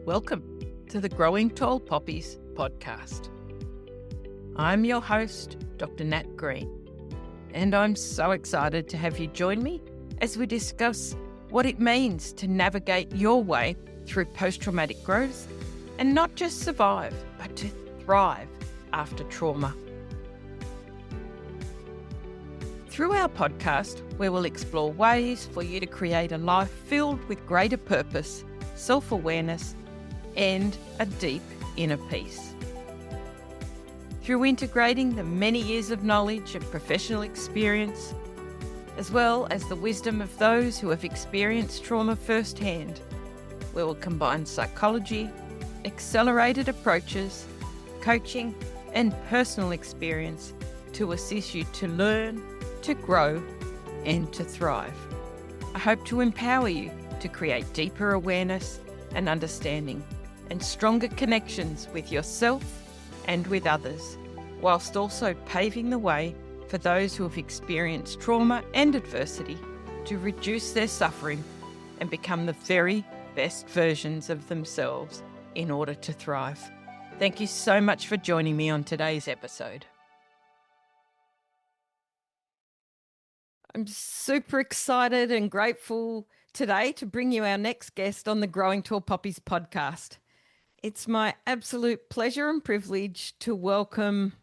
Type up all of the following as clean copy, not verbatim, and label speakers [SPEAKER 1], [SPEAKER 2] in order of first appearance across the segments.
[SPEAKER 1] Welcome to the Growing Tall Poppies Podcast. I'm your host, Dr. Nat Green, and I'm so excited to have you join me as we discuss what it means to navigate your way through post-traumatic growth and not just survive, but to thrive after trauma. Through our podcast, we will explore ways for you to create a life filled with greater purpose, self-awareness, and a deep inner peace. Through integrating the many years of knowledge and professional experience, as well as the wisdom of those who have experienced trauma firsthand, we will combine psychology, accelerated approaches, coaching, and personal experience to assist you to learn, to grow, and to thrive. I hope to empower you to create deeper awareness and understanding and stronger connections with yourself and with others, whilst also paving the way for those who have experienced trauma and adversity to reduce their suffering and become the very best versions of themselves in order to thrive. Thank you so much for joining me on today's episode. I'm super excited and grateful today to bring you our next guest on the Growing Tall Poppies podcast. It's my absolute pleasure and privilege to welcome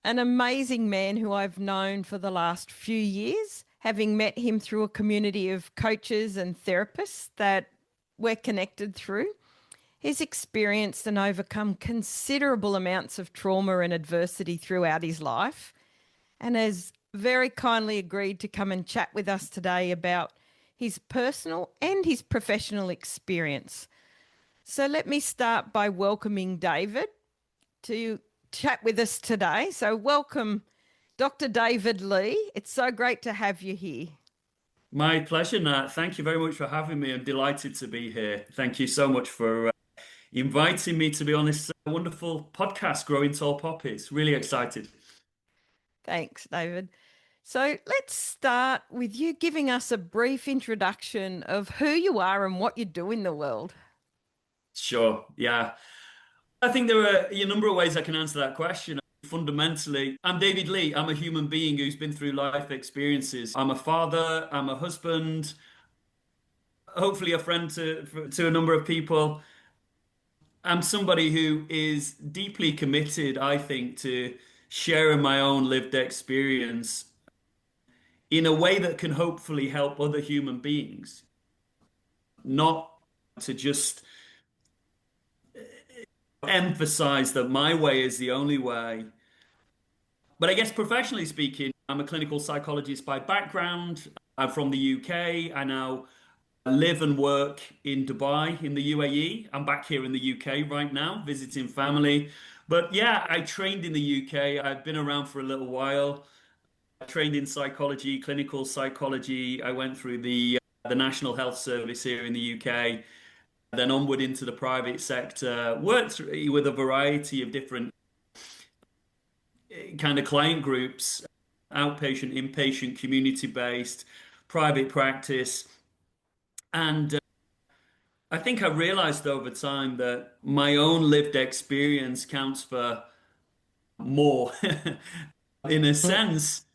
[SPEAKER 1] an amazing man who I've known for the last few years, having met him through a community of coaches and therapists that we're connected through. He's experienced and overcome considerable amounts of trauma and adversity throughout his life and has very kindly agreed to come and chat with us today about his personal and his professional experience. So let me start by welcoming David to chat with us today. So welcome, Dr. David Lee. It's so great to have you here.
[SPEAKER 2] My pleasure, Nat. Thank you very much for having me. I'm delighted to be here. Thank you so much for inviting me to be on this wonderful podcast, Growing Tall Poppies. Really excited.
[SPEAKER 1] Thanks, David. So let's start with you giving us a brief introduction of who you are and what you do in the world.
[SPEAKER 2] Sure, yeah. I think there are a number of ways I can answer that question. Fundamentally, I'm David Lee. I'm a human being who's been through life experiences. I'm a father, I'm a husband, hopefully a friend to a number of people. I'm somebody who is deeply committed, I think, to sharing my own lived experience in a way that can hopefully help other human beings, not to just emphasize that my way is the only way. But I guess professionally speaking, I'm a clinical psychologist by background. I'm from the UK. I now live and work in Dubai in the UAE. I'm back here in the UK right now, visiting family. But yeah, I trained in the UK. I've been around for a little while. I trained in psychology, clinical psychology. I went through the National Health Service here in the UK. Then onward into the private sector, worked with a variety of different kind of client groups, outpatient, inpatient, community-based, private practice. And I think I realized over time that my own lived experience counts for more. In a sense,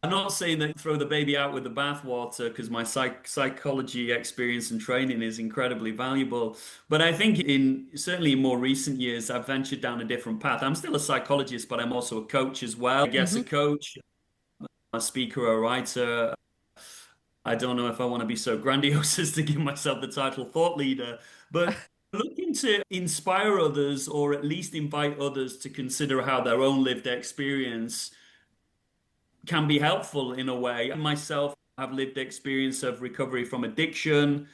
[SPEAKER 2] I'm not saying that throw the baby out with the bathwater, because my psychology experience and training is incredibly valuable. But I think certainly in more recent years, I've ventured down a different path. I'm still a psychologist, but I'm also a coach as well. I guess a coach, a speaker, a writer. I don't know if I want to be so grandiose as to give myself the title thought leader, but looking to inspire others, or at least invite others to consider how their own lived experience can be helpful in a way. I myself have lived experience of recovery from addiction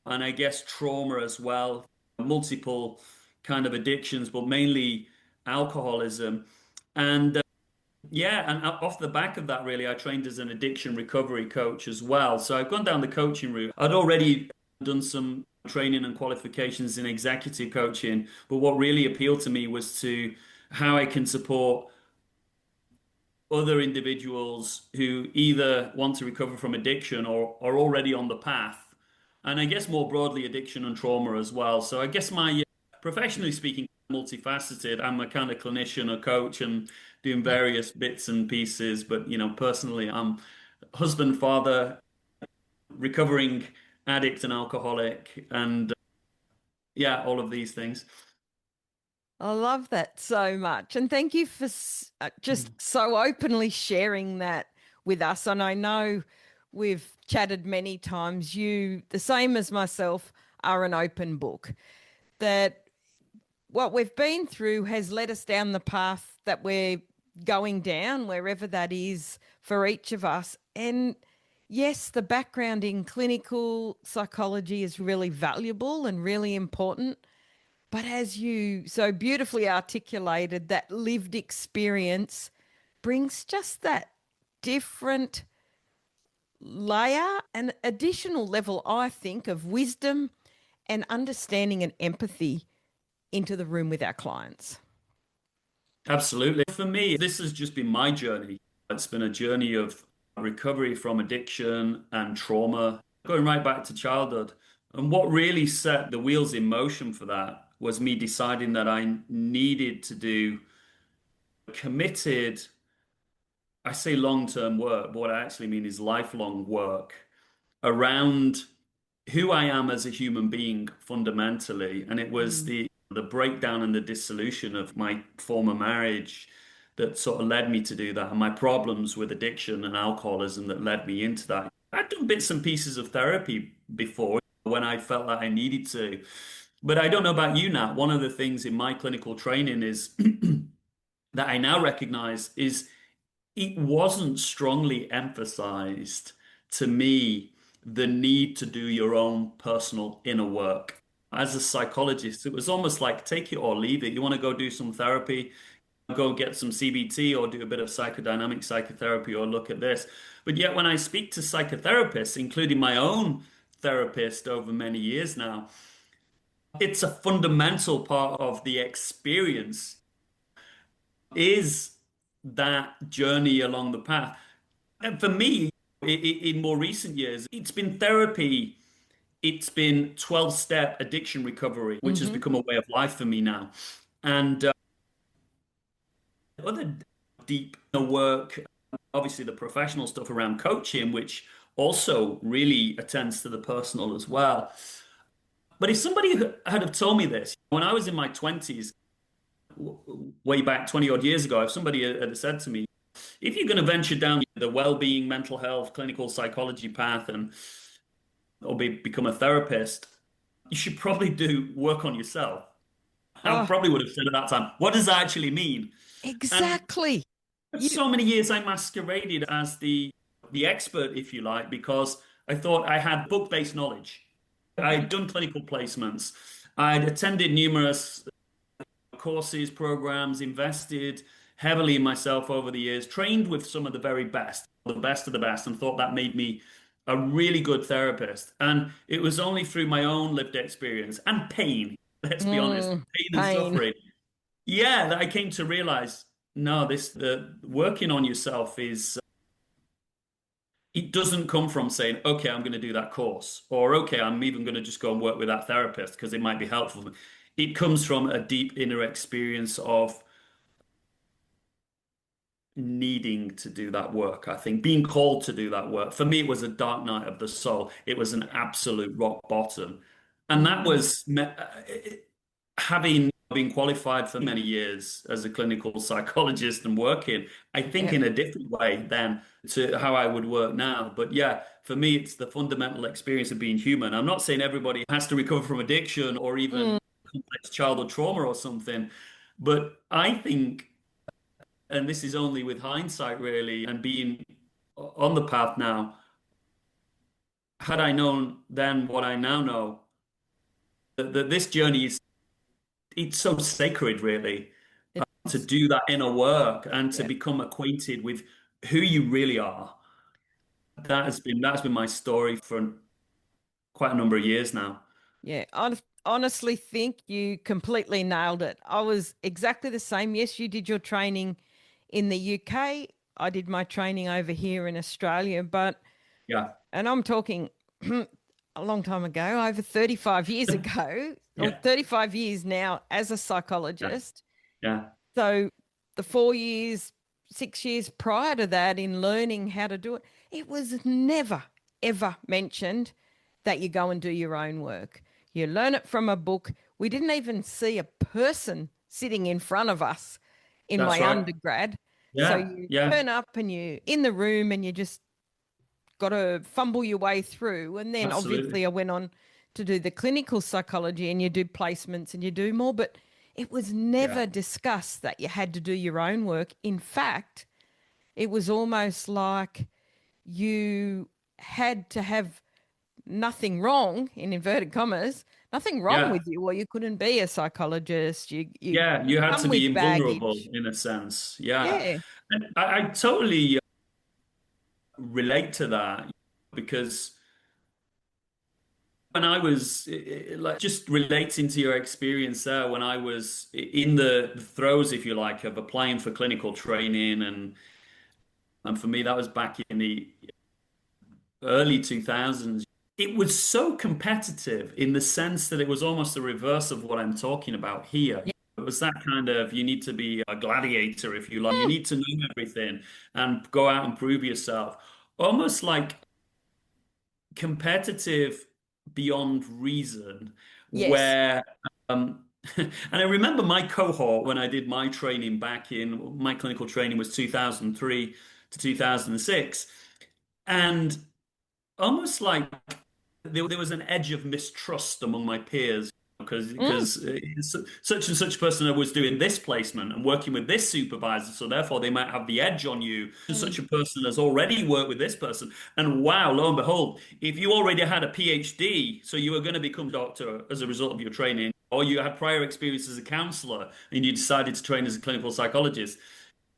[SPEAKER 2] and I guess trauma as well, multiple kind of addictions, but mainly alcoholism. And and off the back of that, really, I trained as an addiction recovery coach as well. So I've gone down the coaching route. I'd already done some training and qualifications in executive coaching, but what really appealed to me was to how I can support other individuals who either want to recover from addiction or are already on the path and I guess more broadly addiction and trauma as well. So I guess my professionally speaking, multifaceted. I'm a kind of clinician, a coach, and doing various bits and pieces. But personally, I'm husband, father, recovering addict and alcoholic, and yeah, all of these things.
[SPEAKER 1] I love that so much. And thank you for just so openly sharing that with us. And I know we've chatted many times. You, the same as myself, are an open book. That what we've been through has led us down the path that we're going down, wherever that is for each of us. And yes, the background in clinical psychology is really valuable and really important. But as you so beautifully articulated, that lived experience brings just that different layer and additional level, I think, of wisdom and understanding and empathy into the room with our clients.
[SPEAKER 2] Absolutely. For me, this has just been my journey. It's been a journey of recovery from addiction and trauma, going right back to childhood. And what really set the wheels in motion for that was me deciding that I needed to do committed, I say long-term work, but what I actually mean is lifelong work around who I am as a human being fundamentally. And it was the breakdown and the dissolution of my former marriage that sort of led me to do that, and my problems with addiction and alcoholism that led me into that. I'd done bits and pieces of therapy before when I felt that I needed to. But I don't know about you, Nat. One of the things in my clinical training is that I now recognize is it wasn't strongly emphasized to me the need to do your own personal inner work. As a psychologist, it was almost like take it or leave it. You want to go do some therapy, go get some CBT or do a bit of psychodynamic psychotherapy or look at this. But yet, when I speak to psychotherapists, including my own therapist over many years now, it's a fundamental part of the experience is that journey along the path. And for me, in more recent years, it's been therapy. It's been 12-step addiction recovery, which has become a way of life for me now. And other deep work, obviously the professional stuff around coaching, which also really attends to the personal as well. But if somebody had have told me this when I was in my 20s, way back 20 odd years ago, if somebody had said to me, if you're going to venture down the well-being, mental health, clinical psychology path or become a therapist, you should probably do work on yourself. I
[SPEAKER 1] Oh,
[SPEAKER 2] probably would have said at that time, what does that actually mean? And
[SPEAKER 1] exactly.
[SPEAKER 2] for
[SPEAKER 1] You,
[SPEAKER 2] so many years, I masqueraded as the expert, if you like, because I thought I had book-based knowledge. I'd done clinical placements. I'd attended numerous courses, programs, invested heavily in myself over the years, trained with some of the very best, the best of the best, and thought that made me a really good therapist. And it was only through my own lived experience and pain, let's be honest, pain and
[SPEAKER 1] pain.
[SPEAKER 2] suffering, yeah, that I came to realize, no, the working on yourself is it doesn't come from saying, okay, I'm going to do that course, or okay, I'm even going to just go and work with that therapist because it might be helpful. It comes from a deep inner experience of needing to do that work. I think being called to do that work. For me, it was a dark night of the soul. It was an absolute rock bottom. And that was having been qualified for many years as a clinical psychologist and working, I think
[SPEAKER 1] Yeah.
[SPEAKER 2] in a different way than to how I would work now. But yeah, for me, it's the fundamental experience of being human. I'm not saying everybody has to recover from addiction or even complex childhood trauma or something, but I think, and this is only with hindsight really, and being on the path now, had I known then what I now know, that this journey is it's so sacred really to
[SPEAKER 1] It's,
[SPEAKER 2] do that inner work and to
[SPEAKER 1] yeah.
[SPEAKER 2] become acquainted with who you really are. That's been my story for quite a number of years now.
[SPEAKER 1] Yeah, I honestly think you completely nailed it. I was exactly the same. Yes, you did your training in the UK. I did my training over here in Australia, but,
[SPEAKER 2] Yeah.
[SPEAKER 1] and I'm talking a long time ago, over 35 years ago, or
[SPEAKER 2] Yeah,
[SPEAKER 1] 35 years now as a
[SPEAKER 2] yeah,
[SPEAKER 1] psychologist.
[SPEAKER 2] yeah.
[SPEAKER 1] So the 4 years, 6 years prior to that in learning how to do it, it was never, ever mentioned that you go and do your own work. You learn it from a book. We didn't even see a person sitting in front of us in
[SPEAKER 2] That's
[SPEAKER 1] my
[SPEAKER 2] right.
[SPEAKER 1] undergrad. So
[SPEAKER 2] Yeah,
[SPEAKER 1] you
[SPEAKER 2] yeah,
[SPEAKER 1] turn up and you're in the room and you just got to fumble your way through. And then
[SPEAKER 2] absolutely.
[SPEAKER 1] obviously I went on to do the clinical psychology and you do placements and you do more, but it was
[SPEAKER 2] Yeah,
[SPEAKER 1] never discussed that you had to do your own work. In fact, it was almost like you had to have nothing wrong, in inverted commas, nothing wrong
[SPEAKER 2] yeah,
[SPEAKER 1] with you, or you couldn't be a psychologist. You
[SPEAKER 2] yeah. You had
[SPEAKER 1] come
[SPEAKER 2] to be
[SPEAKER 1] with
[SPEAKER 2] invulnerable
[SPEAKER 1] baggage.
[SPEAKER 2] in a sense. Yeah,
[SPEAKER 1] Yeah.
[SPEAKER 2] and I totally relate to that because when I was like just relating to your experience there, when I was in the throes, if you like, of applying for clinical training, and for me that was back in the early 2000s. It was so competitive in the sense that it was almost the reverse of what I'm talking about here.
[SPEAKER 1] Yeah.
[SPEAKER 2] It was that kind of you need to be a gladiator, if you like. You need to know everything and go out and prove yourself. Almost like competitive beyond reason,
[SPEAKER 1] Yes.
[SPEAKER 2] where and I remember my cohort when I did my training back in my clinical training was 2003 to 2006. And almost like there was an edge of mistrust among my peers
[SPEAKER 1] Mm,
[SPEAKER 2] because such and such person was doing this placement and working with this supervisor, so therefore they might have the edge on you. And
[SPEAKER 1] mm,
[SPEAKER 2] such a person has already worked with this person, and wow, lo and behold, if you already had a PhD, so you were going to become a doctor as a result of your training, or you had prior experience as a counselor and you decided to train as a clinical psychologist,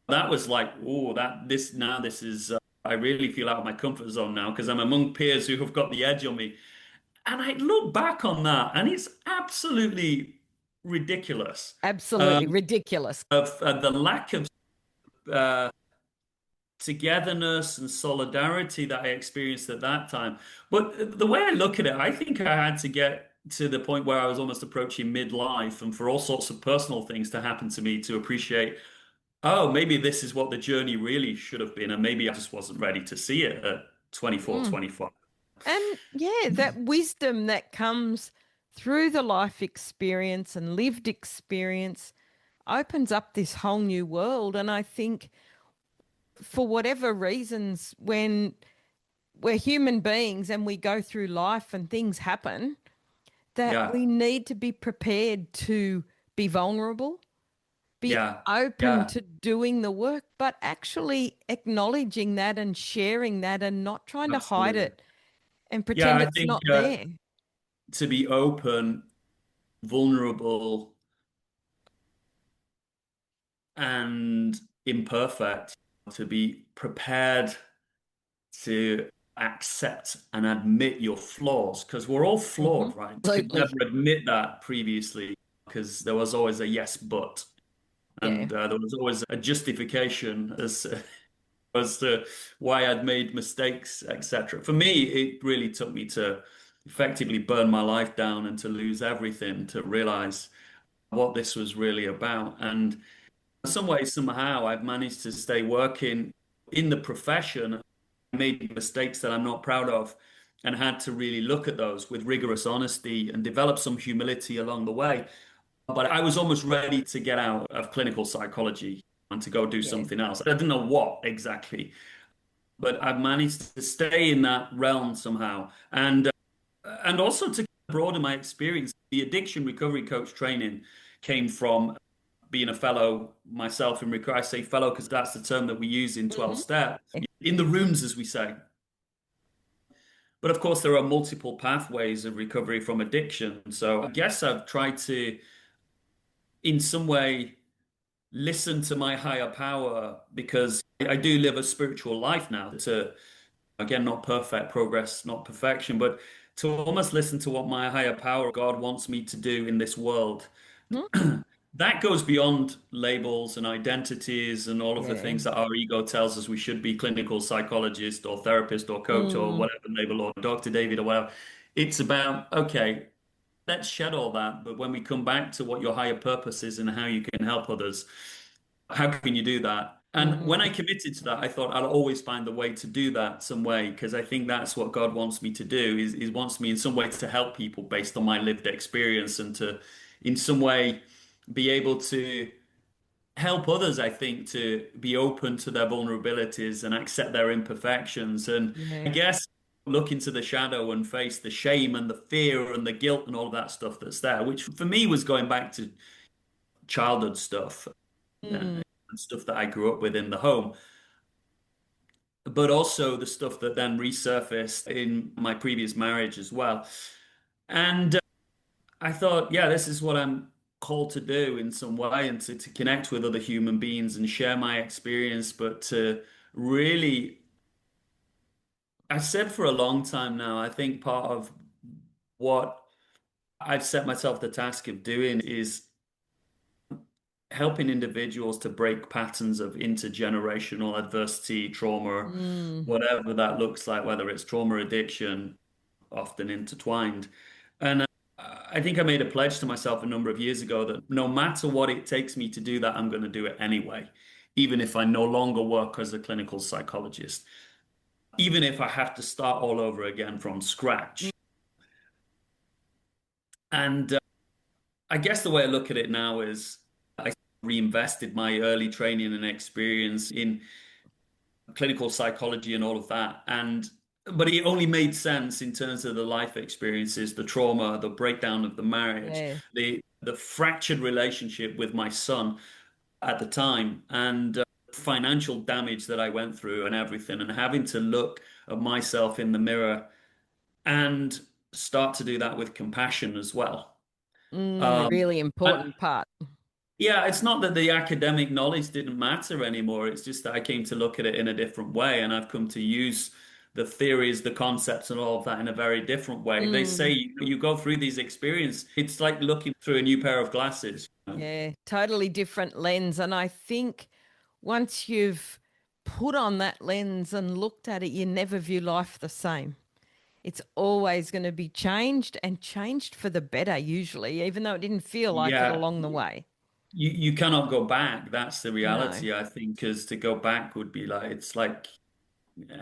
[SPEAKER 2] that was like, oh, this is. I really feel out of my comfort zone now because I'm among peers who have got the edge on me. And I look back on that, and it's absolutely ridiculous
[SPEAKER 1] absolutely ridiculous.
[SPEAKER 2] of the lack of uh, togetherness and solidarity that I experienced at that time. But the way I look at it, I think I had to get to the point where I was almost approaching midlife, and for all sorts of personal things to happen to me to appreciate, oh, maybe this is what the journey really should have been, and maybe I just wasn't ready to see it at 24,
[SPEAKER 1] Mm.
[SPEAKER 2] 25.
[SPEAKER 1] And yeah, that wisdom that comes through the life experience and lived experience opens up this whole new world. And I think for whatever reasons, when we're human beings and we go through life and things happen, that
[SPEAKER 2] Yeah,
[SPEAKER 1] we need to be prepared to be vulnerable, be
[SPEAKER 2] yeah,
[SPEAKER 1] open
[SPEAKER 2] yeah,
[SPEAKER 1] to doing the work, but actually acknowledging that and sharing that and not trying to hide
[SPEAKER 2] absolutely.
[SPEAKER 1] it and
[SPEAKER 2] Yeah,
[SPEAKER 1] pretend
[SPEAKER 2] I
[SPEAKER 1] it's
[SPEAKER 2] think
[SPEAKER 1] not there.
[SPEAKER 2] to be open, vulnerable, and imperfect, to be prepared to accept and admit your flaws, because we're all
[SPEAKER 1] Hmm.
[SPEAKER 2] flawed, right? Could never
[SPEAKER 1] Absolutely.
[SPEAKER 2] admit that previously because there was always a yes, but,
[SPEAKER 1] Yeah.
[SPEAKER 2] and there was always a justification as to why I'd made mistakes, etc. For me, it really took me to effectively burn my life down and to lose everything to realize what this was really about. And in some way, somehow, I've managed to stay working in the profession. I made mistakes that I'm not proud of and had to really look at those with rigorous honesty and develop some humility along the way. But I was almost ready to get out of clinical psychology and to go do
[SPEAKER 1] Yeah.
[SPEAKER 2] something else. I didn't know what exactly, but I've managed to stay in that realm somehow. And also to broaden my experience, the addiction recovery coach training came from being a fellow myself in recovery. I say fellow because that's the term that we use in 12
[SPEAKER 1] Hmm.
[SPEAKER 2] step, in the rooms, as we say. But of course, there are multiple pathways of recovery from addiction. So I guess I've tried to, in some way, listen to my higher power because I do live a spiritual life now. To again, not perfect progress, not perfection, but to almost listen to what my higher power, God, wants me to do in this world. That goes beyond labels and identities and all of the
[SPEAKER 1] Yeah.
[SPEAKER 2] things that our ego tells us we should be: clinical psychologist or therapist or coach or
[SPEAKER 1] Mm.
[SPEAKER 2] whatever label, or Dr. David or whatever. It's about, okay, let's shed all that. But when we come back to what your higher purpose is and how you can help others, how can you do that? And when I
[SPEAKER 1] Mm,
[SPEAKER 2] committed to that, I thought I'll always find a way to do that some way, because I think that's what God wants me to do, is wants me in some way to help people based on my lived experience and to in some way be able to help others, I think, to be open to their vulnerabilities and accept their imperfections. And I
[SPEAKER 1] yeah.
[SPEAKER 2] guess look into the shadow and face the shame and the fear and the guilt and all that stuff that's there, which for me was going back to childhood stuff
[SPEAKER 1] Mm,
[SPEAKER 2] and stuff that I grew up with in the home, but also the stuff that then resurfaced in my previous marriage as well. And I thought, yeah, this is what I'm called to do in some way, and to connect with other human beings and share my experience, but to really, I've said for a long time now, I think part of what I've set myself the task of doing is helping individuals to break patterns of intergenerational adversity, trauma,
[SPEAKER 1] mm.
[SPEAKER 2] whatever that looks like, whether it's trauma addiction, often intertwined. And I think I made a pledge to myself a number of years ago that no matter what it takes me to do that, I'm going to do it anyway, even if I no longer work as a clinical psychologist, even if I have to start all over again from scratch. And I guess the way I look at it now is I reinvested my early training and experience in clinical psychology and all of that. And but it only made sense in terms of the life experiences, the trauma, the breakdown of the marriage,
[SPEAKER 1] Yeah.
[SPEAKER 2] the fractured relationship with my son at the time, and financial damage that I went through and everything, and having to look at myself in the mirror and start to do that with compassion as well. Um,
[SPEAKER 1] Really
[SPEAKER 2] I,
[SPEAKER 1] important part.
[SPEAKER 2] Yeah, it's not that the academic knowledge didn't matter anymore. It's just that I came to look at it in a different way, and I've come to use the theories, the concepts, and all of that in a very different way. They say
[SPEAKER 1] Mm,
[SPEAKER 2] you go through these experiences, it's like looking through a new pair of glasses.
[SPEAKER 1] yeah, totally different lens. And I think once you've put on that lens and looked at it, you never view life the same. It's always going to be changed and changed for the better, usually, even though it didn't feel like it
[SPEAKER 2] Yeah,
[SPEAKER 1] along the way.
[SPEAKER 2] you cannot go back. That's the
[SPEAKER 1] No.
[SPEAKER 2] reality, I think, because to go back would be like it's like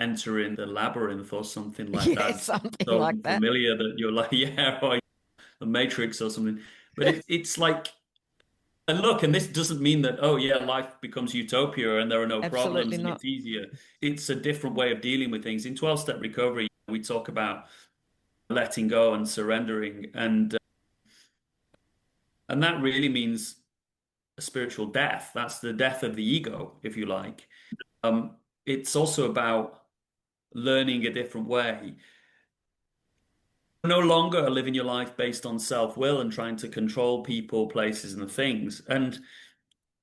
[SPEAKER 2] entering the labyrinth or something like
[SPEAKER 1] Yeah,
[SPEAKER 2] that.
[SPEAKER 1] something
[SPEAKER 2] So
[SPEAKER 1] like that.
[SPEAKER 2] unfamiliar that you're like, yeah, or the Matrix or something. But it's like, and look, and this doesn't mean that, oh yeah, life becomes utopia and there are no
[SPEAKER 1] Absolutely
[SPEAKER 2] problems and
[SPEAKER 1] not.
[SPEAKER 2] it's easier. It's a different way of dealing with things. In 12-step recovery, we talk about letting go and surrendering, and that really means a spiritual death. That's the death of the ego, if you like. It's also about learning a different way. No longer living your life based on self-will and trying to control people, places, and things. And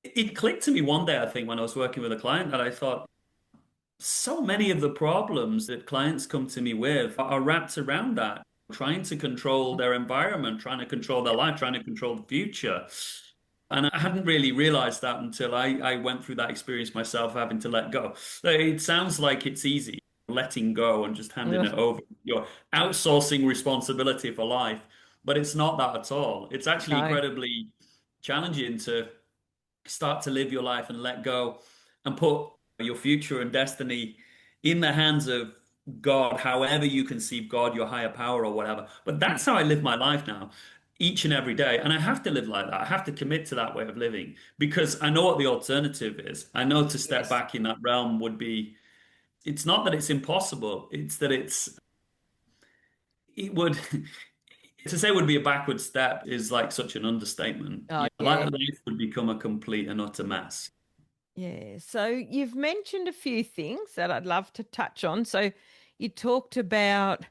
[SPEAKER 2] it clicked to me one day, I think, when I was working with a client, that I thought, so many of the problems that clients come to me with are wrapped around that, trying to control their environment, trying to control their life, trying to control the future. And I hadn't really realized that until I went through that experience myself, having to let go. So it sounds like it's easy, letting go and just handing
[SPEAKER 1] Ugh,
[SPEAKER 2] it over. You're outsourcing responsibility for life, but it's not that at all. It's actually
[SPEAKER 1] no.
[SPEAKER 2] incredibly challenging to start to live your life and let go and put your future and destiny in the hands of God, however you conceive God, your higher power or whatever. But
[SPEAKER 1] Mm,
[SPEAKER 2] that's how I live my life now, each and every day. And I have to live like that. I have to commit to that way of living because I know what the alternative is. I know to step
[SPEAKER 1] yes.
[SPEAKER 2] back in that realm would be, it's not that it's impossible, it's that it would, to say it would be a backward step is like such an understatement.
[SPEAKER 1] Oh,
[SPEAKER 2] Yeah,
[SPEAKER 1] yeah.
[SPEAKER 2] life would become a complete and utter mess.
[SPEAKER 1] Yeah. So you've mentioned a few things that I'd love to touch on. So you talked about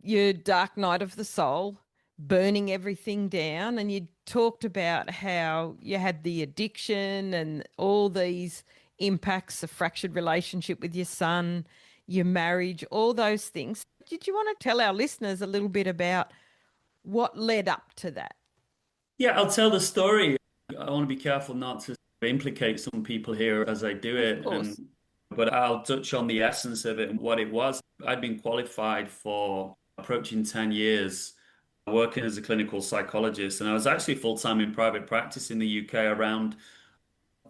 [SPEAKER 1] your dark night of the soul, burning everything down, and you talked about how you had the addiction and all these impacts, a fractured relationship with your son, your marriage, all those things. Did you want to tell our listeners a little bit about what led up to that?
[SPEAKER 2] Yeah, I'll tell the story. I want to be careful not to implicate some people here as I do
[SPEAKER 1] Of
[SPEAKER 2] it,
[SPEAKER 1] course.
[SPEAKER 2] but I'll touch on the essence of it and what it was. I'd been qualified for approaching 10 years working as a clinical psychologist. And I was actually full-time in private practice in the UK around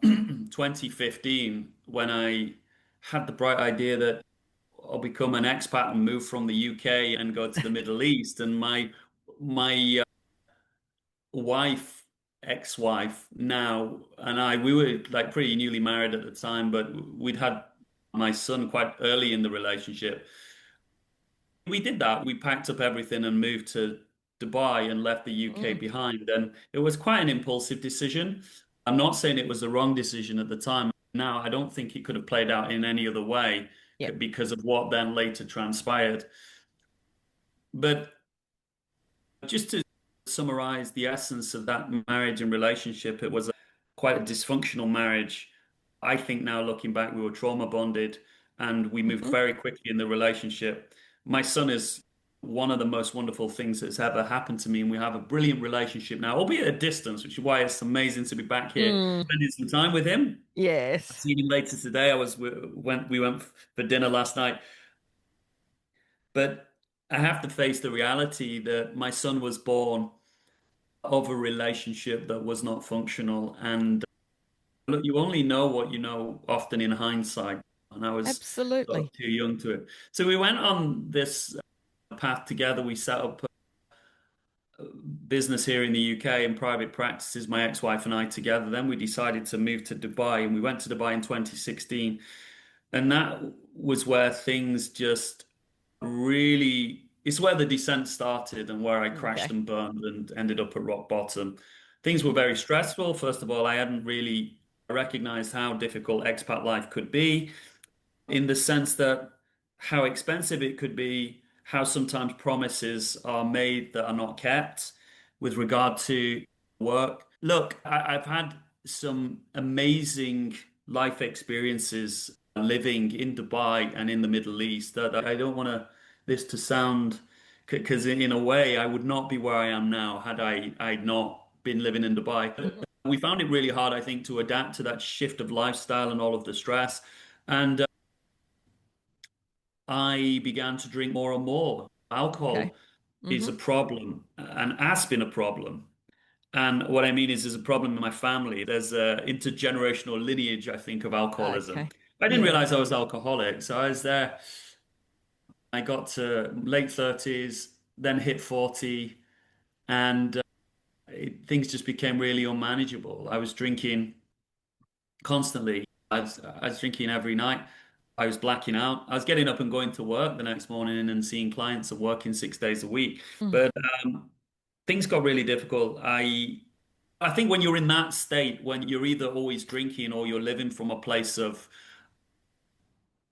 [SPEAKER 2] 2015 when I had the bright idea that I'll become an expat and move from the UK and go to the Middle East. And my wife, ex-wife now, and we were like pretty newly married at the time, but we'd had my son quite early in the relationship. We did that. We packed up everything and moved to Dubai and left the UK
[SPEAKER 1] Mm.
[SPEAKER 2] behind. And it was quite an impulsive decision. I'm not saying it was the wrong decision at the time. Now, I don't think it could have played out in any other way
[SPEAKER 1] Yep.
[SPEAKER 2] because of what then later transpired. But just to summarize the essence of that marriage and relationship, it was quite a dysfunctional marriage. I think now looking back, we were trauma bonded and we moved
[SPEAKER 1] Hmm.
[SPEAKER 2] very quickly in the relationship. My son is one of the most wonderful things that's ever happened to me, and we have a brilliant relationship now, albeit at a distance, which is why it's amazing to be back here
[SPEAKER 1] Mm.
[SPEAKER 2] spending some time with him. I've
[SPEAKER 1] Yes.
[SPEAKER 2] seen him later today. We went for dinner last night, but I have to face the reality that my son was born of a relationship that was not functional. And look, you only know what you know often in hindsight. And I was sort
[SPEAKER 1] Absolutely.
[SPEAKER 2] of too young to it. So we went on this path together. We set up a business here in the UK in private practices, my ex-wife and I together. Then we decided to move to Dubai, and we went to Dubai in 2016. And that was where things just really, it's where the descent started and where I crashed
[SPEAKER 1] Okay.
[SPEAKER 2] and burned and ended up at rock bottom. Things were very stressful. First of all, I hadn't really recognized how difficult expat life could be, in the sense that how expensive it could be, how sometimes promises are made that are not kept with regard to work. Look, I've had some amazing life experiences living in Dubai and in the Middle East that I don't want this to sound, because in a way I would not be where I am now had I'd not been living in Dubai.
[SPEAKER 1] Mhm.
[SPEAKER 2] We found it really hard, I think, to adapt to that shift of lifestyle and all of the stress. And I began to drink more and more.
[SPEAKER 1] Okay.
[SPEAKER 2] Alcohol is
[SPEAKER 1] Hmm.
[SPEAKER 2] a problem and has been a problem. And what I mean is, there's a problem in my family. There's a intergenerational lineage, I think, of alcoholism.
[SPEAKER 1] Okay.
[SPEAKER 2] I didn't
[SPEAKER 1] Yeah.
[SPEAKER 2] realize I was alcoholic. So I was there. I got to late 30s, then hit 40, and things just became really unmanageable. I was drinking constantly. I was drinking every night. I was blacking out. I was getting up and going to work the next morning and seeing clients and working 6 days a week.
[SPEAKER 1] Mm.
[SPEAKER 2] But things got really difficult. I think when you're in that state, when you're either always drinking or you're living from a place of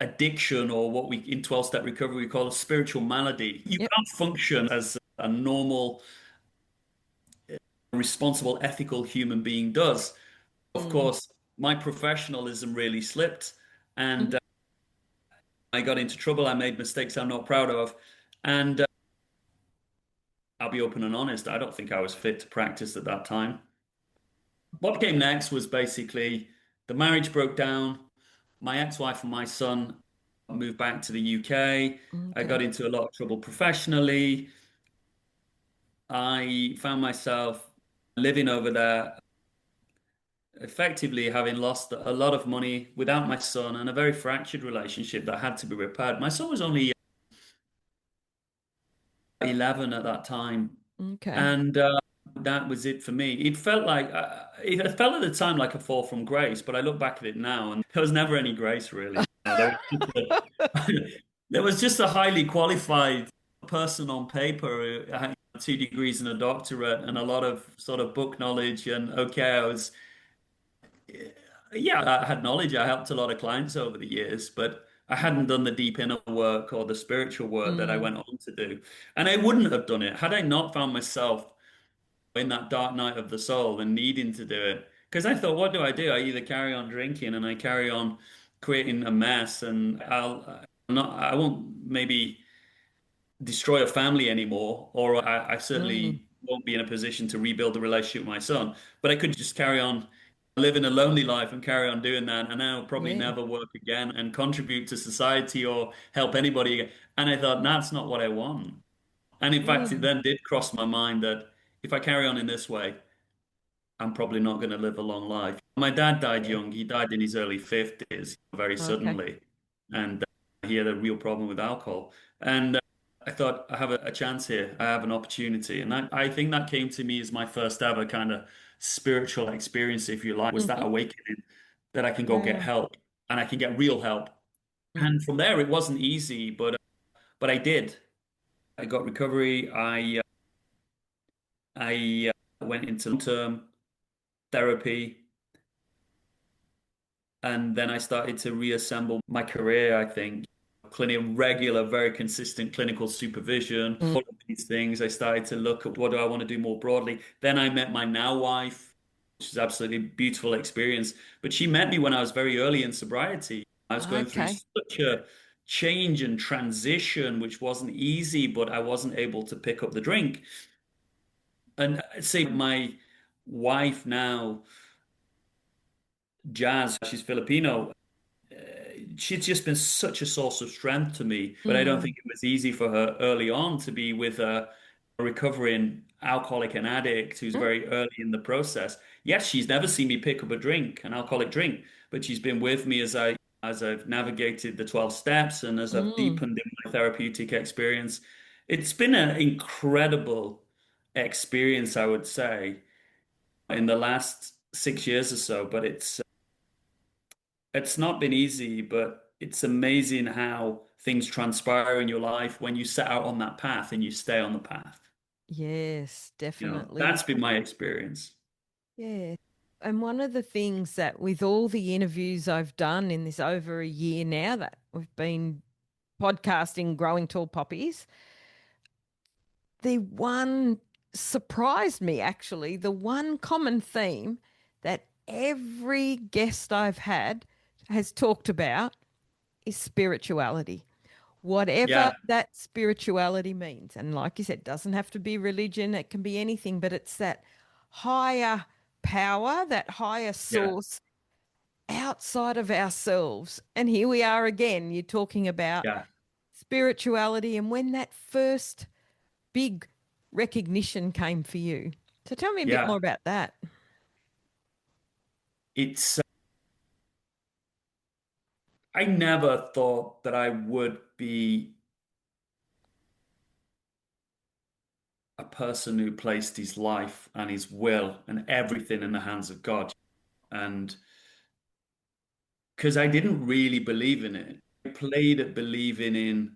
[SPEAKER 2] addiction, or what we in 12-step recovery we call a spiritual malady, you
[SPEAKER 1] Yep.
[SPEAKER 2] can't function as a normal, responsible, ethical human being does. Of
[SPEAKER 1] Mm.
[SPEAKER 2] course, my professionalism really slipped, and
[SPEAKER 1] Mhm.
[SPEAKER 2] I got into trouble. I made mistakes I'm not proud of. And I'll be open and honest, I don't think I was fit to practice at that time. What came next was basically the marriage broke down. My ex-wife and my son moved back to the UK. I got
[SPEAKER 1] Okay.
[SPEAKER 2] into a lot of trouble professionally. I found myself living over there, effectively having lost a lot of money without my son, and a very fractured relationship that had to be repaired. My son was only 11 at that time.
[SPEAKER 1] Okay.
[SPEAKER 2] And that was it for me. It felt at the time like a fall from grace, but I look back at it now and there was never any grace really. There was just a highly qualified person on paper who had 2 degrees and a doctorate and a lot of sort of book knowledge. And okay, yeah, I had knowledge. I helped a lot of clients over the years, but I hadn't done the deep inner work or the spiritual work that I
[SPEAKER 1] Mm.
[SPEAKER 2] went on to do. And I wouldn't have done it had I not found myself in that dark night of the soul and needing to do it. Because I thought, what do? I either carry on drinking and I carry on creating a mess, and I won't maybe destroy a family anymore, or I
[SPEAKER 1] Mm.
[SPEAKER 2] certainly won't be in a position to rebuild the relationship with my son. But I could just carry on living a lonely life and carry on doing that, and I'll probably
[SPEAKER 1] Yeah.
[SPEAKER 2] never work again and contribute to society or help anybody again. And I thought, that's not what I want. And in fact, it
[SPEAKER 1] Mm.
[SPEAKER 2] then did cross my mind that if I carry on in this way, I'm probably not going to live a long life. My dad died
[SPEAKER 1] Yeah.
[SPEAKER 2] young. He died in his early 50s, very
[SPEAKER 1] Okay.
[SPEAKER 2] suddenly. And he had a real problem with alcohol. And I thought, I have a chance here. I have an opportunity. And I think that came to me as my first ever kind of spiritual experience, if you like, was that
[SPEAKER 1] Hmm.
[SPEAKER 2] awakening that I can go get
[SPEAKER 1] Yeah.
[SPEAKER 2] help and I can get real help.
[SPEAKER 1] Mm.
[SPEAKER 2] And from there, it wasn't easy, but I did. I got recovery. I went into long-term therapy. And then I started to reassemble my career, I think. Regular, very consistent clinical supervision,
[SPEAKER 1] Mm.
[SPEAKER 2] all of these things. I started to look at what do I want to do more broadly. Then I met my now wife, which is absolutely a beautiful experience. But she met me when I was very early in sobriety. I was going through
[SPEAKER 1] Okay.
[SPEAKER 2] such a change and transition, which wasn't easy, but I wasn't able to pick up the drink. And I'd say my wife now, Jazz, she's Filipino. She's just been such a source of strength to me. But I don't
[SPEAKER 1] Mm.
[SPEAKER 2] think it was easy for her early on to be with a recovering alcoholic and addict who's
[SPEAKER 1] Mm.
[SPEAKER 2] very early in the process. Yes, she's never seen me pick up a drink, an alcoholic drink, but she's been with me as I've navigated the 12 steps and as I've
[SPEAKER 1] Mm.
[SPEAKER 2] deepened in my therapeutic experience. It's been an incredible experience, I would say, in the last 6 years or so, but it's not been easy, but it's amazing how things transpire in your life when you set out on that path and you stay on the path.
[SPEAKER 1] Yes,
[SPEAKER 2] That's
[SPEAKER 1] definitely.
[SPEAKER 2] been my experience.
[SPEAKER 1] Yeah. And one of the things that with all the interviews I've done in this over a year now that we've been podcasting Growing Tall Poppies, the one surprised me actually, the one common theme that every guest I've had has talked about is spirituality. Whatever
[SPEAKER 2] Yeah,
[SPEAKER 1] that spirituality means. And like you said, it doesn't have to be religion, it can be anything, but it's that higher power, that higher
[SPEAKER 2] yeah,
[SPEAKER 1] source outside of ourselves. And here we are again. You're talking about
[SPEAKER 2] yeah,
[SPEAKER 1] spirituality and when that first big recognition came for you. So tell me a bit more
[SPEAKER 2] yeah.
[SPEAKER 1] about that.
[SPEAKER 2] It's, I never thought that I would be a person who placed his life and his will and everything in the hands of God. And because I didn't really believe in it. I played at believing in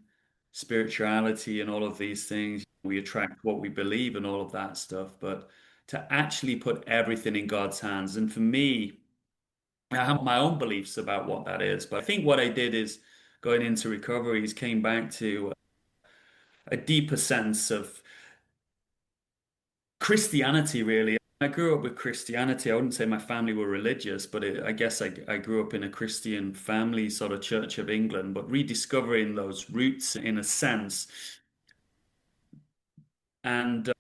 [SPEAKER 2] spirituality and all of these things. We attract what we believe and all of that stuff. But to actually put everything in God's hands, and for me, I have my own beliefs about what that is. But I think what I did is going into recovery is came back to a deeper sense of Christianity, really. I grew up with Christianity. I wouldn't say my family were religious, but I guess I grew up in a Christian family, sort of Church of England, but rediscovering those roots in a sense and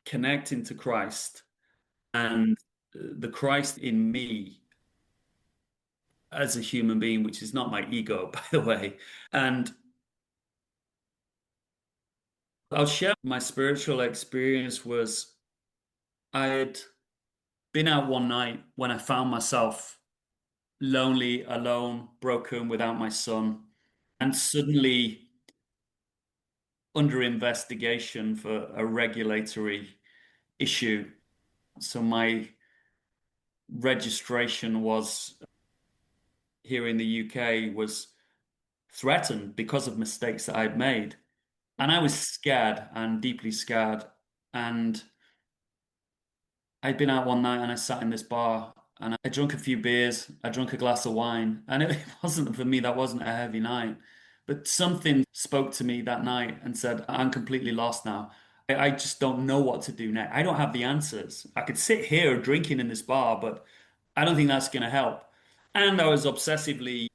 [SPEAKER 2] connecting to Christ and the Christ in me as a human being, which is not my ego, by the way. And I'll share my spiritual experience was I had been out one night when I found myself lonely, alone, broken without my son, and suddenly under investigation for a regulatory issue. So my registration was here in the UK was threatened because of mistakes that I'd made. And I was scared and deeply scared. And I'd been out one night and I sat in this bar and I drank a few beers, I drank a glass of wine, and it wasn't for me, that wasn't a heavy night. But something spoke to me that night and said, I'm completely lost now. I just don't know what to do next. I don't have the answers. I could sit here drinking in this bar, but I don't think that's going to help. And I was obsessively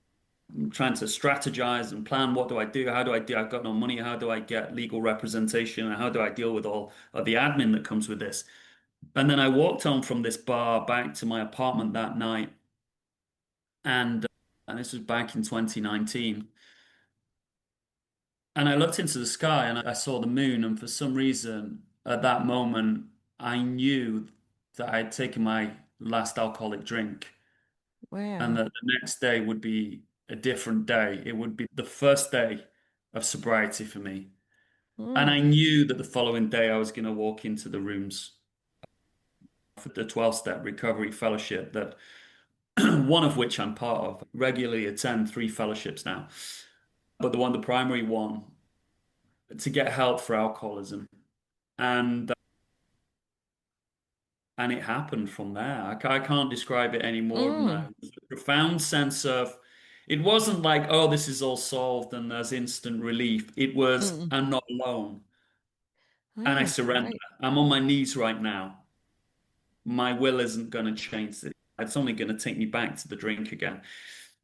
[SPEAKER 2] trying to strategize and plan what do I do? How do I do? I've got no money. How do I get legal representation? And how do I deal with all of the admin that comes with this? And then I walked on from this bar back to my apartment that night, and and this was back in 2019. And I looked into the sky and I saw the moon. And for some reason, at that moment, I knew that I had taken my last alcoholic drink and
[SPEAKER 1] Wow.
[SPEAKER 2] that the next day would be a different day. It would be the first day of sobriety for me. And
[SPEAKER 1] Mm,
[SPEAKER 2] I knew that the following day I was going to walk into the rooms for the 12-step recovery fellowship that one of which I'm part of. Regularly attend three fellowships now. But the primary one, to get help for alcoholism. And and it happened from there. I can't describe it any more than that.
[SPEAKER 1] mm,
[SPEAKER 2] It was a profound sense of, it wasn't like, oh, this is all solved and there's instant relief. It was,
[SPEAKER 1] mm.
[SPEAKER 2] I'm not alone. And I
[SPEAKER 1] Oh,
[SPEAKER 2] surrender.
[SPEAKER 1] great.
[SPEAKER 2] I'm on my knees right now. My will isn't going to change it. It's only going to take me back to the drink again.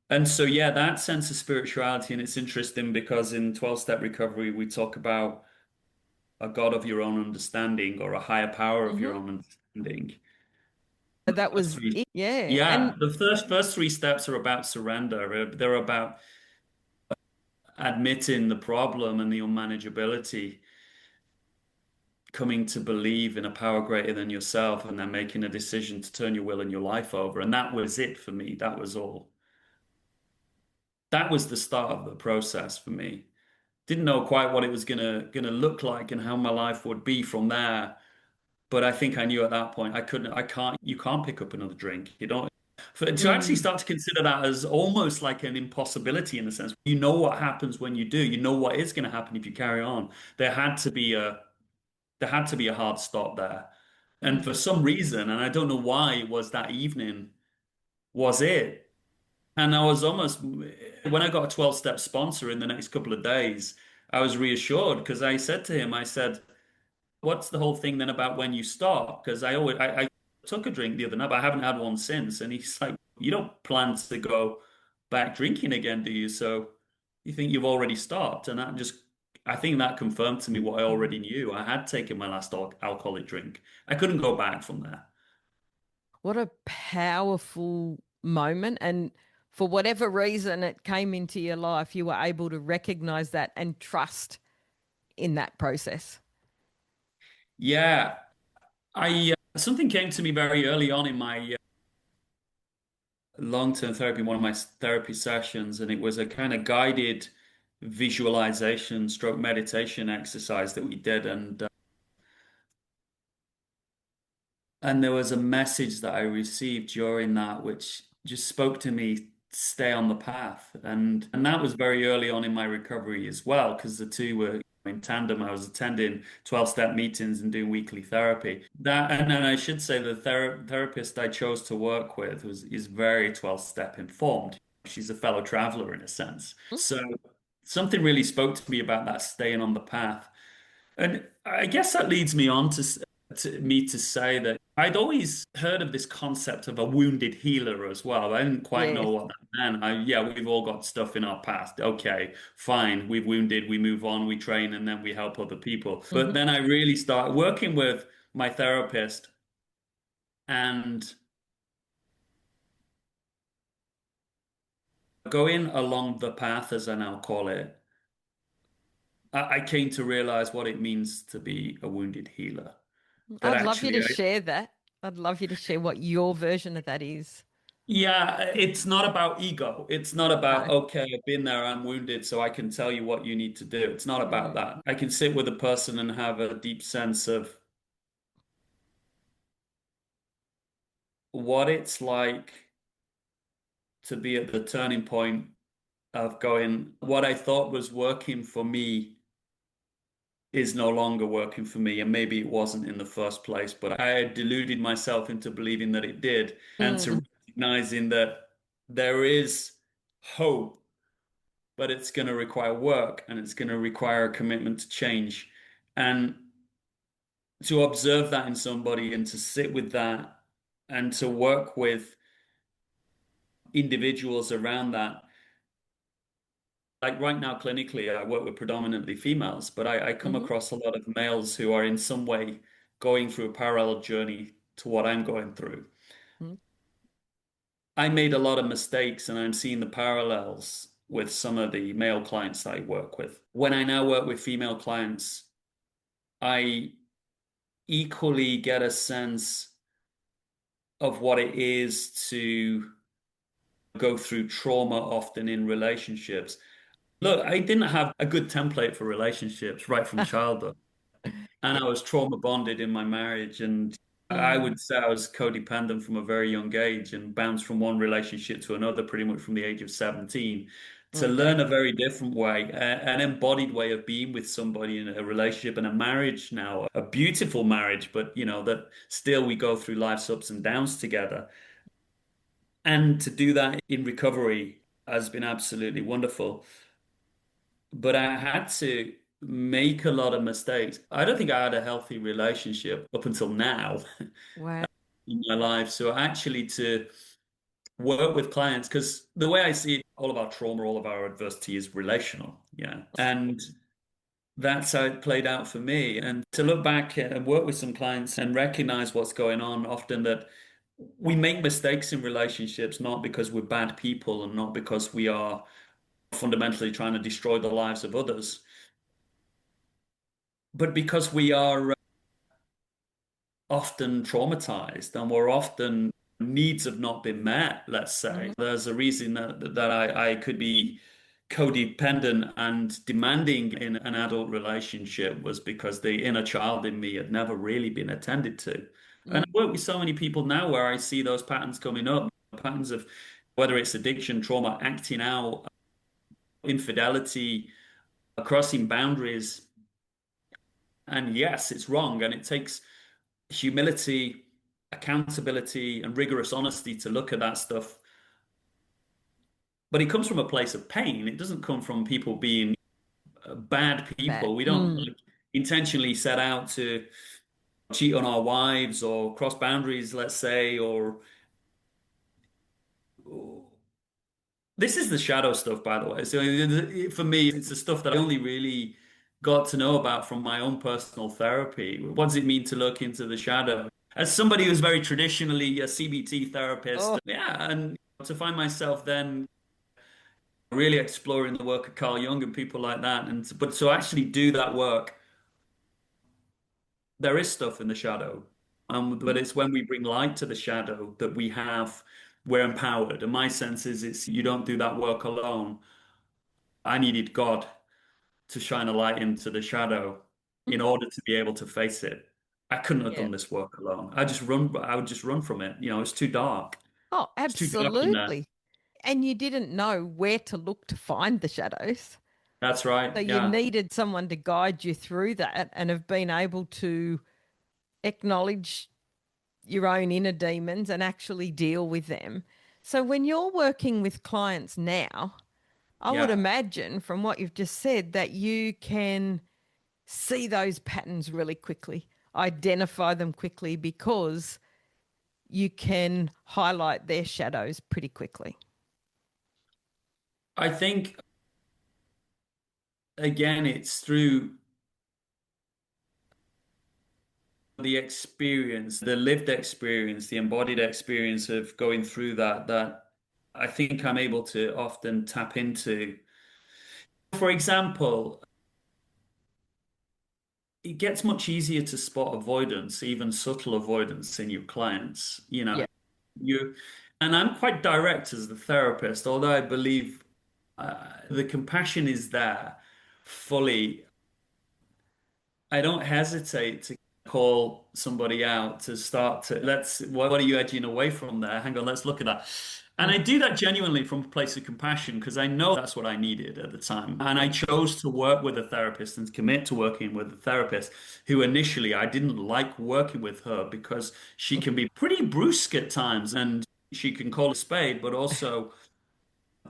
[SPEAKER 2] And so, yeah, that sense of spirituality, and it's interesting because in 12-step recovery, we talk about a God of your own understanding or a higher power of your
[SPEAKER 1] Hmm.
[SPEAKER 2] own understanding.
[SPEAKER 1] That
[SPEAKER 2] First
[SPEAKER 1] was
[SPEAKER 2] three,
[SPEAKER 1] it. Yeah.
[SPEAKER 2] yeah,
[SPEAKER 1] And
[SPEAKER 2] the first three steps are about surrender. They're about admitting the problem and the unmanageability, coming to believe in a power greater than yourself, and then making a decision to turn your will and your life over. And that was it for me. That was all. That was the start of the process for me. Didn't know quite what it was gonna look like and how my life would be from there. But I think I knew at that point you can't pick up another drink. You don't, to actually
[SPEAKER 1] mm,
[SPEAKER 2] start to consider that as almost like an impossibility in a sense. You know what happens when you do. You know what is going to happen if you carry on. There had to be a hard stop there. And for
[SPEAKER 1] mm.
[SPEAKER 2] some reason, and I don't know why it was that evening, was it. And I was almost, when I got a 12-step sponsor in the next couple of days, I was reassured because I said to him, I said, what's the whole thing then about when you stop? Because I took a drink the other night, but I haven't had one since. And he's like, you don't plan to go back drinking again, do you? So you think you've already stopped? And I think that confirmed to me what I already knew. I had taken my last alcoholic drink. I couldn't go back from there.
[SPEAKER 1] What a powerful moment. And for whatever reason it came into your life, you were able to recognize that and trust in that process.
[SPEAKER 2] Yeah, something came to me very early on in my long-term therapy, one of my therapy sessions, and it was a kind of guided visualization stroke meditation exercise that we did, and there was a message that I received during that which just spoke to me, stay on the path. And that was very early on in my recovery as well, because the two were in tandem. I was attending 12-step meetings and doing weekly therapy. That, and then I should say the therapist I chose to work with is very 12-step informed. She's a fellow traveler in a sense. So something really spoke to me about that staying on the path. And I guess that leads me on to say that I'd always heard of this concept of a wounded healer as well. I didn't quite know
[SPEAKER 1] Yes.
[SPEAKER 2] what that meant. Yeah, we've all got stuff in our past. Okay, fine. We've wounded, we move on, we train, and then we help other people. But
[SPEAKER 1] Hmm.
[SPEAKER 2] then I really started working with my therapist and going along the path, as I now call it. I came to realize what it means to be a wounded healer. That
[SPEAKER 1] I'd love you
[SPEAKER 2] actually,
[SPEAKER 1] to share that. I'd love you to share what your version of that is.
[SPEAKER 2] yeah, it's not about ego. It's not about,
[SPEAKER 1] No.
[SPEAKER 2] okay, I've been there, I'm wounded, so I can tell you what you need to do. It's not about
[SPEAKER 1] Mm,
[SPEAKER 2] that. I can sit with a person and have a deep sense of what it's like to be at the turning point of going, what I thought was working for me is no longer working for me. And maybe it wasn't in the first place, but I had deluded myself into believing that it did, and to
[SPEAKER 1] mm,
[SPEAKER 2] recognizing that there is hope, but it's going to require work and it's going to require a commitment to change. And to observe that in somebody and to sit with that and to work with individuals around that. Like right now, clinically, I work with predominantly females, but I come
[SPEAKER 1] hmm
[SPEAKER 2] across a lot of males who are in some way going through a parallel journey to what I'm going through.
[SPEAKER 1] mm,
[SPEAKER 2] I made a lot of mistakes and I'm seeing the parallels with some of the male clients I work with. When I now work with female clients, I equally get a sense of what it is to go through trauma often in relationships. Look, I didn't have a good template for relationships right from childhood. And I was trauma bonded in my marriage. And I
[SPEAKER 1] Mm,
[SPEAKER 2] would say I was codependent from a very young age and bounced from one relationship to another pretty much from the age of 17 to
[SPEAKER 1] okay.
[SPEAKER 2] learn a very different way, an embodied way of being with somebody in a relationship and a marriage now, a beautiful marriage, but that still we go through life's ups and downs together. And to do that in recovery has been absolutely wonderful. But I had to make a lot of mistakes. I don't think I had a healthy relationship up until now
[SPEAKER 1] Wow.
[SPEAKER 2] in my life. So actually to work with clients, because the way I see it, all of our trauma, all of our adversity is relational. Yeah. And that's how it played out for me. And to look back and work with some clients and recognize what's going on, often that we make mistakes in relationships, not because we're bad people and not because we are fundamentally trying to destroy the lives of others, but because we are often traumatized and we're often needs have not been met, let's say.
[SPEAKER 1] Mhm.
[SPEAKER 2] There's a reason that I could be codependent and demanding in an adult relationship was because the inner child in me had never really been attended to. And I
[SPEAKER 1] Mm,
[SPEAKER 2] work with so many people now where I see those patterns coming up, patterns of whether it's addiction, trauma, acting out, infidelity, crossing boundaries. And yes, it's wrong. And it takes humility, accountability, and rigorous honesty to look at that stuff. But it comes from a place of pain. It doesn't come from people being bad
[SPEAKER 1] bad.
[SPEAKER 2] people. We don't
[SPEAKER 1] Mm,
[SPEAKER 2] like, intentionally set out to cheat on our wives or cross boundaries, let's say, or this is the shadow stuff, by the way. So for me, it's the stuff that I only really got to know about from my own personal therapy. What does it mean to look into the shadow? As somebody who's very traditionally a CBT therapist,
[SPEAKER 1] oh,
[SPEAKER 2] yeah, and to find myself then really exploring the work of Carl Jung and people like that, but to actually do that work, there is stuff in the shadow, but it's when we bring light to the shadow that we're empowered. And my sense is it's you don't do that work alone. I needed God to shine a light into the shadow in
[SPEAKER 1] mm,
[SPEAKER 2] order to be able to face it. I couldn't have
[SPEAKER 1] yeah.
[SPEAKER 2] done this work alone. I would just run from it. It's too dark.
[SPEAKER 1] Oh,
[SPEAKER 2] It's too dark in there.
[SPEAKER 1] absolutely. And you didn't know where to look to find the shadows.
[SPEAKER 2] That's right.
[SPEAKER 1] So you
[SPEAKER 2] Yeah.
[SPEAKER 1] needed someone to guide you through that and have been able to acknowledge your own inner demons and actually deal with them. So when you're working with clients now, I would
[SPEAKER 2] Yeah.
[SPEAKER 1] imagine from what you've just said that you can see those patterns really quickly, identify them quickly because you can highlight their shadows pretty quickly.
[SPEAKER 2] I think again, it's through the experience, the lived experience, the embodied experience of going through that I think I'm able to often tap into. For example, it gets much easier to spot avoidance, even subtle avoidance in your clients.
[SPEAKER 1] Yeah.
[SPEAKER 2] You, and I'm quite direct as the therapist, although I believe the compassion is there fully. I don't hesitate to call somebody out to start to what are you edging away from there? Hang on, let's look at that. And I
[SPEAKER 1] Mm,
[SPEAKER 2] do that genuinely from a place of compassion because I know that's what I needed at the time. And I chose to work with a therapist and commit to working with a therapist who initially I didn't like working with her because she can be pretty brusque at times and she can call a spade, but also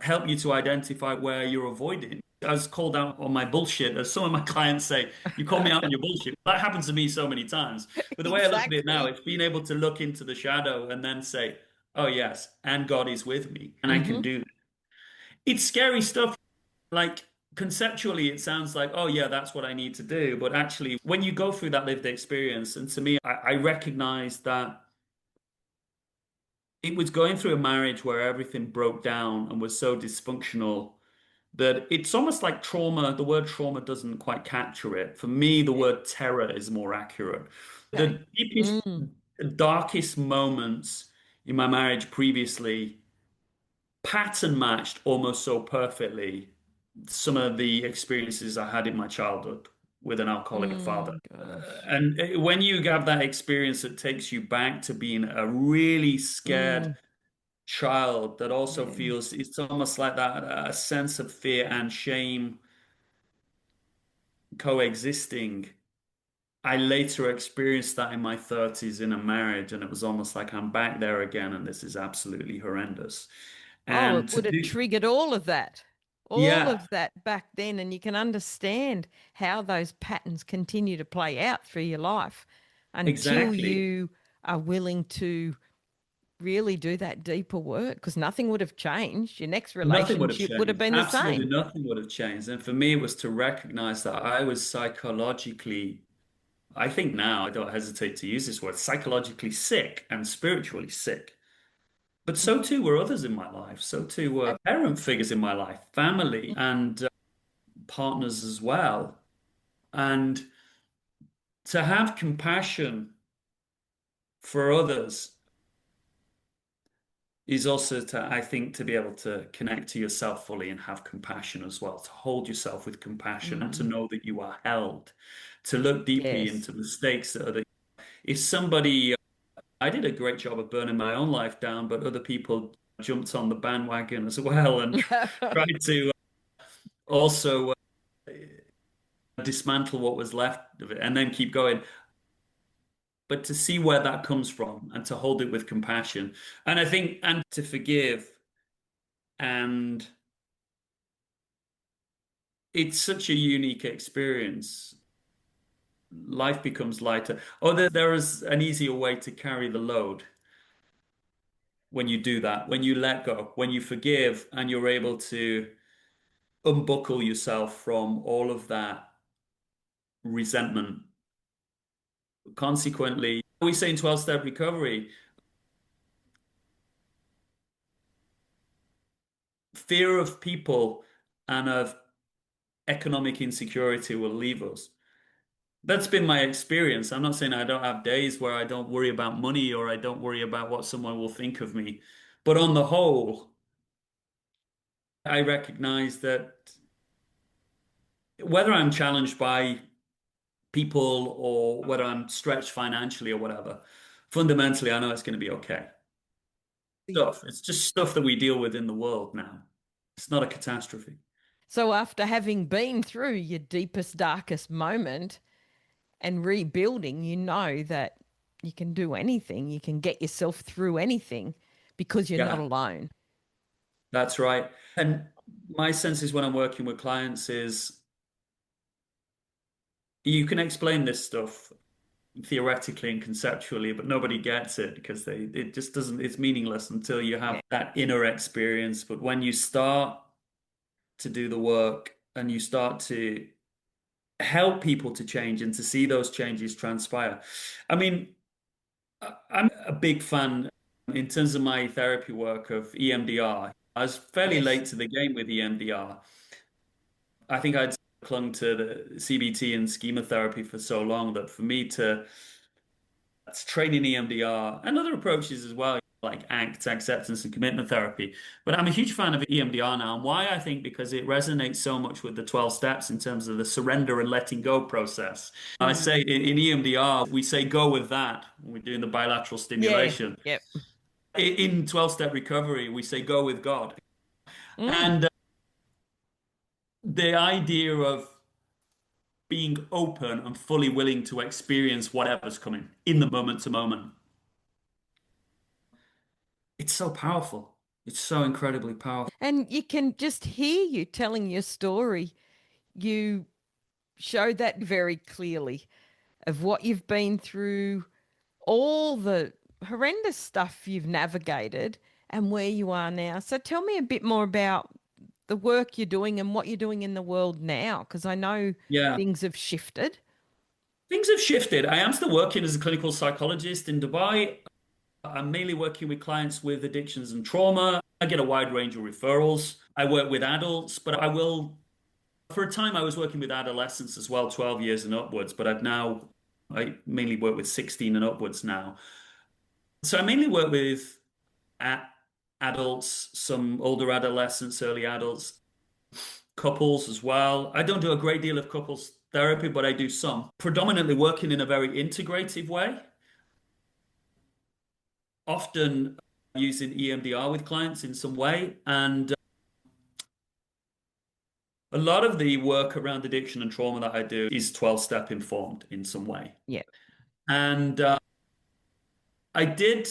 [SPEAKER 2] help you to identify where you're avoiding. I was called out on my bullshit, as some of my clients say, you call me out on your bullshit. That happens to me so many times. But the way I look at it now,
[SPEAKER 1] exactly.
[SPEAKER 2] it's being able to look into the shadow and then say, oh, yes, and God is with me, and I can
[SPEAKER 1] Hmm.
[SPEAKER 2] do that. It's scary stuff. Like, conceptually, it sounds like, oh, yeah, that's what I need to do. But actually, when you go through that lived experience, and to me, I recognize that it was going through a marriage where everything broke down and was so dysfunctional that it's almost like trauma. The word trauma doesn't quite capture it. For me, the word terror is more accurate.
[SPEAKER 1] Okay.
[SPEAKER 2] The deepest,
[SPEAKER 1] Mm,
[SPEAKER 2] darkest moments in my marriage previously pattern matched almost so perfectly some of the experiences I had in my childhood with an alcoholic father.
[SPEAKER 1] gosh.
[SPEAKER 2] And when you have that experience that takes you back to being a really scared
[SPEAKER 1] Mm,
[SPEAKER 2] child that also
[SPEAKER 1] yeah.
[SPEAKER 2] feels it's almost like that a sense of fear and shame coexisting. I later experienced that in my 30s in a marriage, and it was almost like I'm back there again, and this is absolutely horrendous.
[SPEAKER 1] Oh, it
[SPEAKER 2] And to
[SPEAKER 1] would have
[SPEAKER 2] do,
[SPEAKER 1] triggered all
[SPEAKER 2] yeah,
[SPEAKER 1] of that back then. And you can understand how those patterns continue to play out through your life until
[SPEAKER 2] exactly.
[SPEAKER 1] you are willing to really do that deeper work because nothing would have changed. Your next
[SPEAKER 2] Nothing would have
[SPEAKER 1] relationship would have
[SPEAKER 2] changed.
[SPEAKER 1] been the
[SPEAKER 2] Absolutely
[SPEAKER 1] same.
[SPEAKER 2] nothing would have changed. And for me, it was to recognize that I was psychologically, I think now, I don't hesitate to use this word, psychologically sick and spiritually sick. But so too were others in my life. So too were parent figures in my life, family, and partners as well. And to have compassion for others is also to, I think, to be able to connect to yourself fully and have compassion as well, to hold yourself with compassion and to
[SPEAKER 1] Mm,
[SPEAKER 2] know that you are held, to look deeply
[SPEAKER 1] yes.
[SPEAKER 2] into mistakes that other. If somebody, I did a great job of burning my own life down, but other people jumped on the bandwagon as well and tried to also dismantle what was left of it and then keep going. But to see where that comes from and to hold it with compassion. And I think, and to forgive. And it's such a unique experience. Life becomes lighter. Oh, there is an easier way to carry the load when you do that, when you let go, when you forgive, and you're able to unbuckle yourself from all of that resentment. Consequently, we say in 12-step recovery, fear of people and of economic insecurity will leave us. That's been my experience. I'm not saying I don't have days where I don't worry about money or I don't worry about what someone will think of me. But on the whole, I recognize that whether I'm challenged by people or whether I'm stretched financially or whatever, fundamentally, I know it's going to be okay. Stuff. It's just stuff that we deal with in the world now. It's not a catastrophe.
[SPEAKER 1] So after having been through your deepest, darkest moment and rebuilding, you know that you can do anything. You can get yourself through anything because you're not
[SPEAKER 2] Yeah,
[SPEAKER 1] alone.
[SPEAKER 2] that's right. And my sense is when I'm working with clients is you can explain this stuff theoretically and conceptually, but nobody gets it because it just doesn't, it's meaningless until you have
[SPEAKER 1] Yeah.
[SPEAKER 2] that inner experience. But when you start to do the work and you start to help people to change and to see those changes transpire. I mean, I'm a big fan in terms of my therapy work of EMDR. I was fairly
[SPEAKER 1] Yes.
[SPEAKER 2] late to the game with EMDR. I think I'd clung to the CBT and schema therapy for so long that for me to that's training EMDR and other approaches as well, like ACT, acceptance and commitment therapy. But I'm a huge fan of EMDR now. And why? I think because it resonates so much with the 12 steps in terms of the surrender and letting go process. I say in EMDR, we say go with that when we're doing the bilateral
[SPEAKER 1] Yeah.
[SPEAKER 2] stimulation.
[SPEAKER 1] Yep.
[SPEAKER 2] In 12-step recovery, we say go with God.
[SPEAKER 1] Mm.
[SPEAKER 2] And the idea of being open and fully willing to experience whatever's coming in the moment to moment. It's so powerful. It's so incredibly powerful.
[SPEAKER 1] And you can just hear you telling your story. You show that very clearly of what you've been through, all the horrendous stuff you've navigated, and where you are now. So tell me a bit more about the work you're doing and what you're doing in the world now, because I know
[SPEAKER 2] Yeah.
[SPEAKER 1] things have shifted.
[SPEAKER 2] Things have shifted. I am still working as a clinical psychologist in Dubai. I'm mainly working with clients with addictions and trauma. I get a wide range of referrals. I work with adults, but I will, for a time, I was working with adolescents as well, 12 years and upwards, but I mainly work with 16 and upwards now. So I mainly work with a adults, some older adolescents, early adults, couples as well. I don't do a great deal of couples therapy, but I do some. Predominantly working in a very integrative way, often using EMDR with clients in some way. And a lot of the work around addiction and trauma that I do is 12-step informed in some way.
[SPEAKER 1] Yeah.
[SPEAKER 2] And I did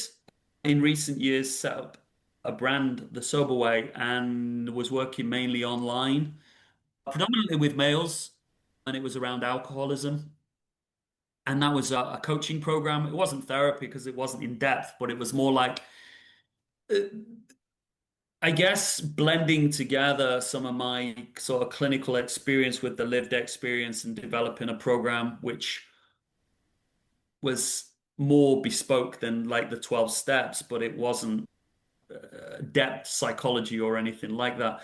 [SPEAKER 2] in recent years set up a brand, The Sober Way, and was working mainly online, predominantly with males, and it was around alcoholism. And that was a coaching program. It wasn't therapy because it wasn't in depth, but it was more like, uh, I guess, blending together some of my sort of clinical experience with the lived experience and developing a program which was more bespoke than like the 12 steps, but it wasn't depth psychology or anything like that.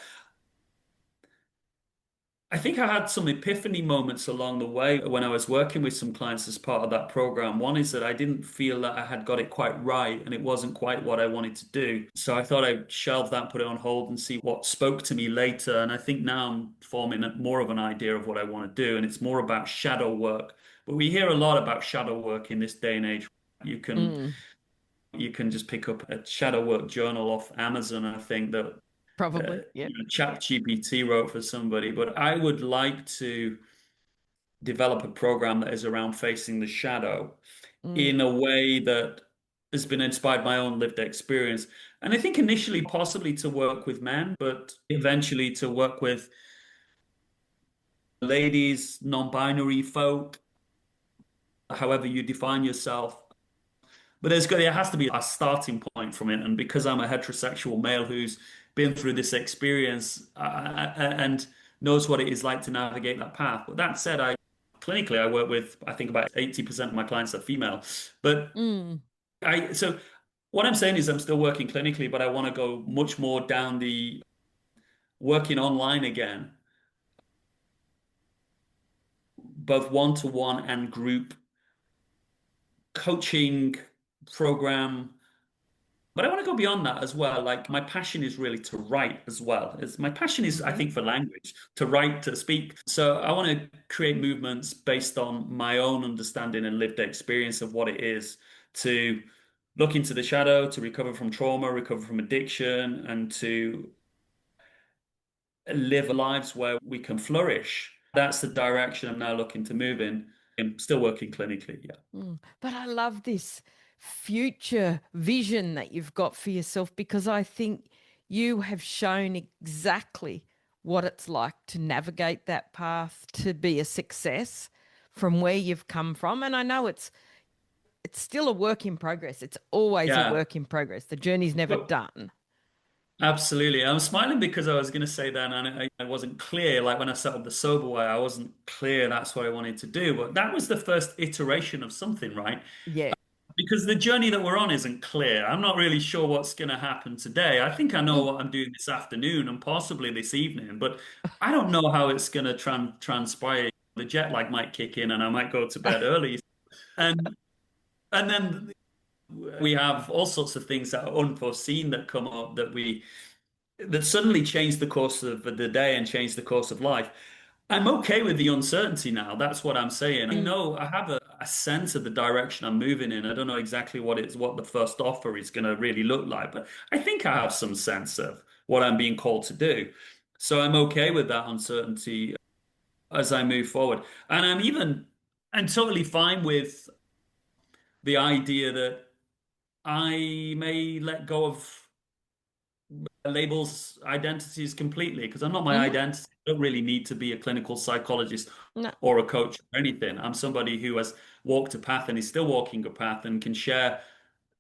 [SPEAKER 2] I think I had some epiphany moments along the way when I was working with some clients as part of that program. One is that I didn't feel that I had got it quite right and it wasn't quite what I wanted to do. So I thought I'd shelve that, put it on hold and see what spoke to me later. And I think now I'm forming more of an idea of what I want to do. And it's more about shadow work. But we hear a lot about shadow work in this day and age. You can
[SPEAKER 1] Mm,
[SPEAKER 2] you can just pick up a shadow work journal off Amazon, I think that
[SPEAKER 1] probably. Yeah.
[SPEAKER 2] ChatGPT wrote for somebody, but I would like to develop a program that is around facing the shadow
[SPEAKER 1] Mm,
[SPEAKER 2] in a way that has been inspired by my own lived experience. And I think initially possibly to work with men, but eventually to work with ladies, non-binary folk, however you define yourself. But there has to be a starting point from it. And because I'm a heterosexual male who's been through this experience and knows what it is like to navigate that path. But that said, clinically I work with, I think about 80% of my clients are female. But
[SPEAKER 1] mm,
[SPEAKER 2] so what I'm saying is I'm still working clinically, but I want to go much more down the working online again, both one-to-one and group coaching program. But I want to go beyond that as well. Like my passion is really to write as well. My passion is, I
[SPEAKER 1] mhm.
[SPEAKER 2] think, for language, to write, to speak. So I want to create movements based on my own understanding and lived experience of what it is to look into the shadow, to recover from trauma, recover from addiction, and to live lives where we can flourish. That's the direction I'm now looking to move in. I'm still working clinically, yeah.
[SPEAKER 1] But I love this future vision that you've got for yourself because I think you have shown exactly what it's like to navigate that path to be a success from where you've come from. And I know it's still a work in progress. It's always a
[SPEAKER 2] Yeah.
[SPEAKER 1] work in progress. The journey's never
[SPEAKER 2] Well,
[SPEAKER 1] done.
[SPEAKER 2] absolutely. I'm smiling because I was going to say that and I wasn't clear. Like when I set up the sober way, I wasn't clear that's what I wanted to do. But that was the first iteration of something, right?
[SPEAKER 1] Yeah.
[SPEAKER 2] Because the journey that we're on isn't clear. I'm not really sure what's going to happen today. I think I know
[SPEAKER 1] Mm.
[SPEAKER 2] what I'm doing this afternoon and possibly this evening, but I don't know how it's going to transpire. The jet lag might kick in and I might go to bed early. And and then we have all sorts of things that are unforeseen that come up that suddenly change the course of the day and change the course of life. I'm okay with the uncertainty now. That's what I'm saying. I
[SPEAKER 1] Mm.
[SPEAKER 2] know I have a sense of the direction I'm moving in. I don't know exactly what the first offer is going to really look like, but I think I have some sense of what I'm being called to do. So I'm okay with that uncertainty as I move forward. And I'm totally fine with the idea that I may let go of labels identities completely because I'm not my
[SPEAKER 1] Hmm.
[SPEAKER 2] identity. I don't really need to be a clinical psychologist
[SPEAKER 1] No.
[SPEAKER 2] or a coach or anything. I'm somebody who has walked a path and is still walking a path and can share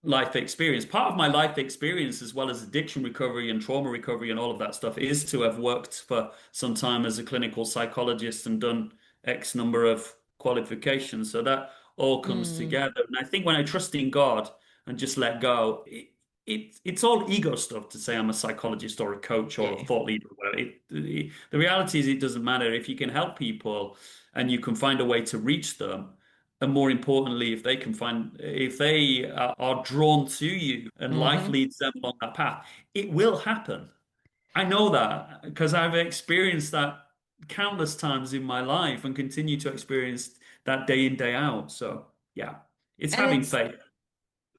[SPEAKER 2] life experience. Part of my life experience, as well as addiction recovery and trauma recovery and all of that stuff, is to have worked for some time as a clinical psychologist and done X number of qualifications. So that all comes
[SPEAKER 1] Mm.
[SPEAKER 2] together. And I think when I trust in God and just let go, it's all ego stuff to say I'm a psychologist or a coach or a
[SPEAKER 1] Yeah.
[SPEAKER 2] thought leader. The reality is it doesn't matter if you can help people and you can find a way to reach them. And more importantly, if they are drawn to you and life
[SPEAKER 1] Hmm.
[SPEAKER 2] leads them along that path, it will happen. I know that because I've experienced that countless times in my life and continue to experience that day in, day out. So yeah, it's
[SPEAKER 1] And
[SPEAKER 2] having
[SPEAKER 1] it's
[SPEAKER 2] faith.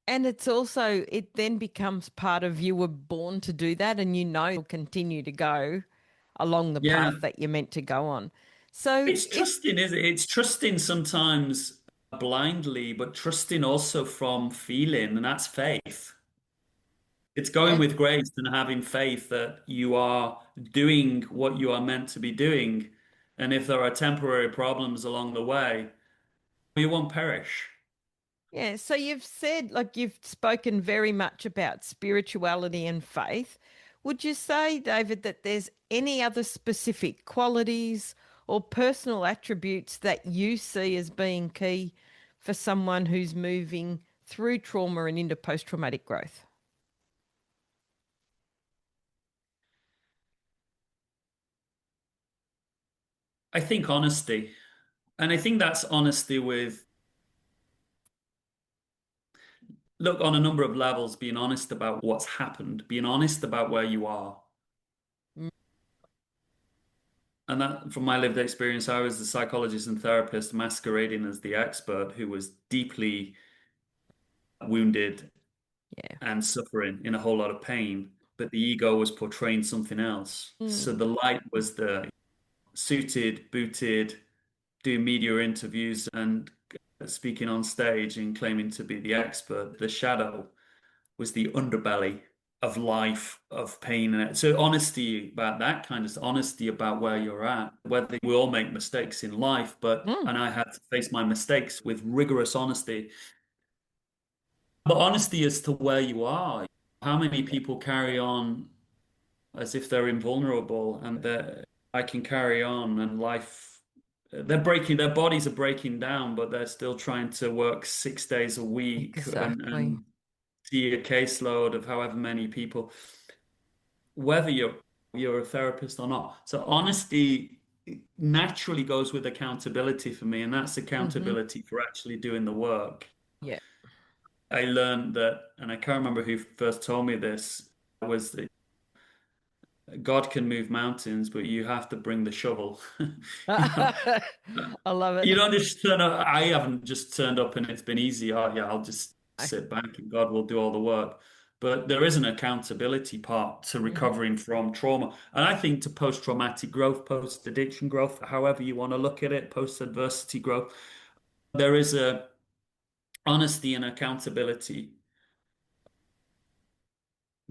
[SPEAKER 1] and it's also it then becomes part of you were born to do that and you'll continue to go along the
[SPEAKER 2] Yeah.
[SPEAKER 1] path that you're meant to go on. So
[SPEAKER 2] It's
[SPEAKER 1] if
[SPEAKER 2] trusting, is it? It's trusting sometimes blindly, but trusting also from feeling, and that's faith. It's going
[SPEAKER 1] yeah,
[SPEAKER 2] with grace and having faith that you are doing what you are meant to be doing. And if there are temporary problems along the way, you won't perish.
[SPEAKER 1] yeah, so you've said like you've spoken very much about spirituality and faith. Would you say, David, that there's any other specific qualities or personal attributes that you see as being key for someone who's moving through trauma and into post-traumatic growth?
[SPEAKER 2] I think honesty. And I think that's honesty with, look, on a number of levels, being honest about what's happened, being honest about where you are.
[SPEAKER 1] Mm,
[SPEAKER 2] And that, from my lived experience, I was the psychologist and therapist masquerading as the expert who was deeply wounded
[SPEAKER 1] yeah.
[SPEAKER 2] and suffering in a whole lot of pain. But the ego was portraying something else. So
[SPEAKER 1] Mm,
[SPEAKER 2] the light was the suited, booted, do media interviews and speaking on stage and claiming to be the expert. The shadow was the underbelly of life, of pain. And so honesty about that kind of honesty about where you're at, whether we all make mistakes in life,
[SPEAKER 1] mm,
[SPEAKER 2] and I had to face my mistakes with rigorous honesty. But honesty as to where you are. How many
[SPEAKER 1] yeah.
[SPEAKER 2] people carry on as if they're invulnerable and that I can carry on and life their bodies are breaking down, but they're still trying to work 6 days a week
[SPEAKER 1] Exactly.
[SPEAKER 2] and see a caseload of however many people, whether you're a therapist or not. So honesty naturally goes with accountability for me, and that's
[SPEAKER 1] Hmm.
[SPEAKER 2] accountability for actually doing the work.
[SPEAKER 1] Yeah.
[SPEAKER 2] I learned that, and I can't remember who first told me this, was that God can move mountains, but you have to bring the shovel. You know,
[SPEAKER 1] I love
[SPEAKER 2] you
[SPEAKER 1] it.
[SPEAKER 2] don't just turn up. I haven't just turned up and it's been easy. Oh yeah, I'll just sit back and God will do all the work. But there is an accountability part to
[SPEAKER 1] Mhm.
[SPEAKER 2] recovering from trauma. And I think to post-traumatic growth, post-addiction growth, however you want to look at it, post-adversity growth, there is a honesty and accountability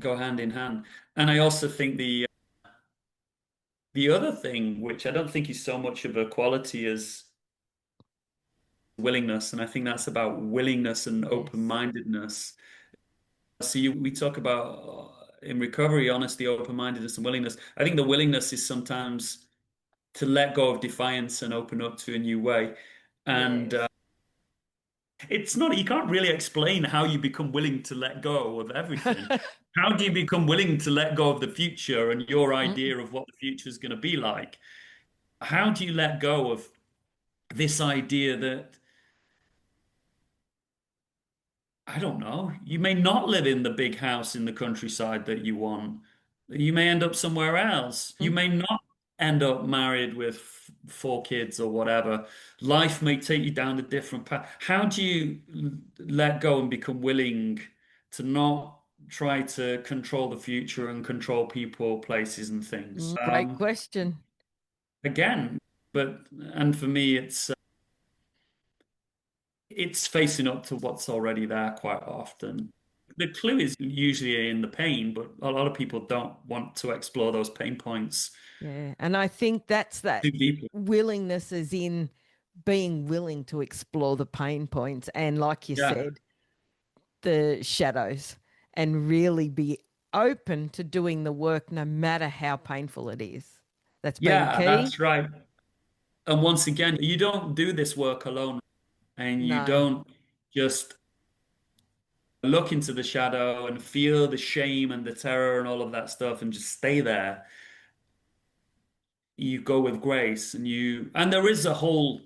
[SPEAKER 2] go hand in hand. And I also think the other thing, which I don't think is so much of a quality as willingness, and I think that's about willingness and
[SPEAKER 1] Yes.
[SPEAKER 2] open-mindedness. So we talk about in recovery, honesty, open-mindedness, and willingness. I think the willingness is sometimes to let go of defiance and open up to a new way. And
[SPEAKER 1] Yes.
[SPEAKER 2] it's not, you can't really explain how you become willing to let go of everything. How do you become willing to let go of the future and your
[SPEAKER 1] Mm,
[SPEAKER 2] idea of what the future is going to be like? How do you let go of this idea that I don't know. You may not live in the big house in the countryside that you want. You may end up somewhere else. You
[SPEAKER 1] mm,
[SPEAKER 2] may not end up married with four kids or whatever. Life may take you down a different path. How do you let go and become willing to not try to control the future and control people, places, and things?
[SPEAKER 1] Great question.
[SPEAKER 2] Again, and for me, it's facing up to what's already there quite often. The clue is usually in the pain, but a lot of people don't want to explore those pain points
[SPEAKER 1] Yeah. And I think that's that
[SPEAKER 2] too deeply.
[SPEAKER 1] willingness is in being willing to explore the pain points and, like you
[SPEAKER 2] Yeah.
[SPEAKER 1] said, the shadows and really be open to doing the work no matter how painful it is. That's been
[SPEAKER 2] Yeah,
[SPEAKER 1] key.
[SPEAKER 2] that's right. And once again, you don't do this work alone and you
[SPEAKER 1] No.
[SPEAKER 2] don't just look into the shadow and feel the shame and the terror and all of that stuff and just stay there. You go with grace and there is a whole,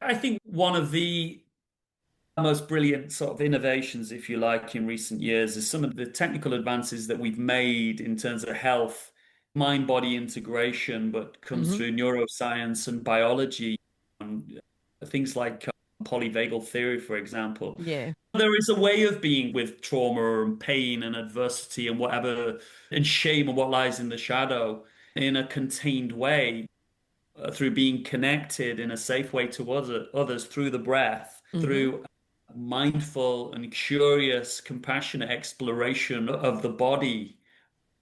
[SPEAKER 2] I think one of the most brilliant sort of innovations, if you like, in recent years is some of the technical advances that we've made in terms of health, mind-body integration, but comes
[SPEAKER 1] Hmm.
[SPEAKER 2] through neuroscience and biology, and things like polyvagal theory, for example.
[SPEAKER 1] Yeah.
[SPEAKER 2] There is a way of being with trauma and pain and adversity and whatever, and shame and what lies in the shadow in a contained way, through being connected in a safe way to others through the breath,
[SPEAKER 1] Hmm.
[SPEAKER 2] through mindful and curious, compassionate exploration of the body.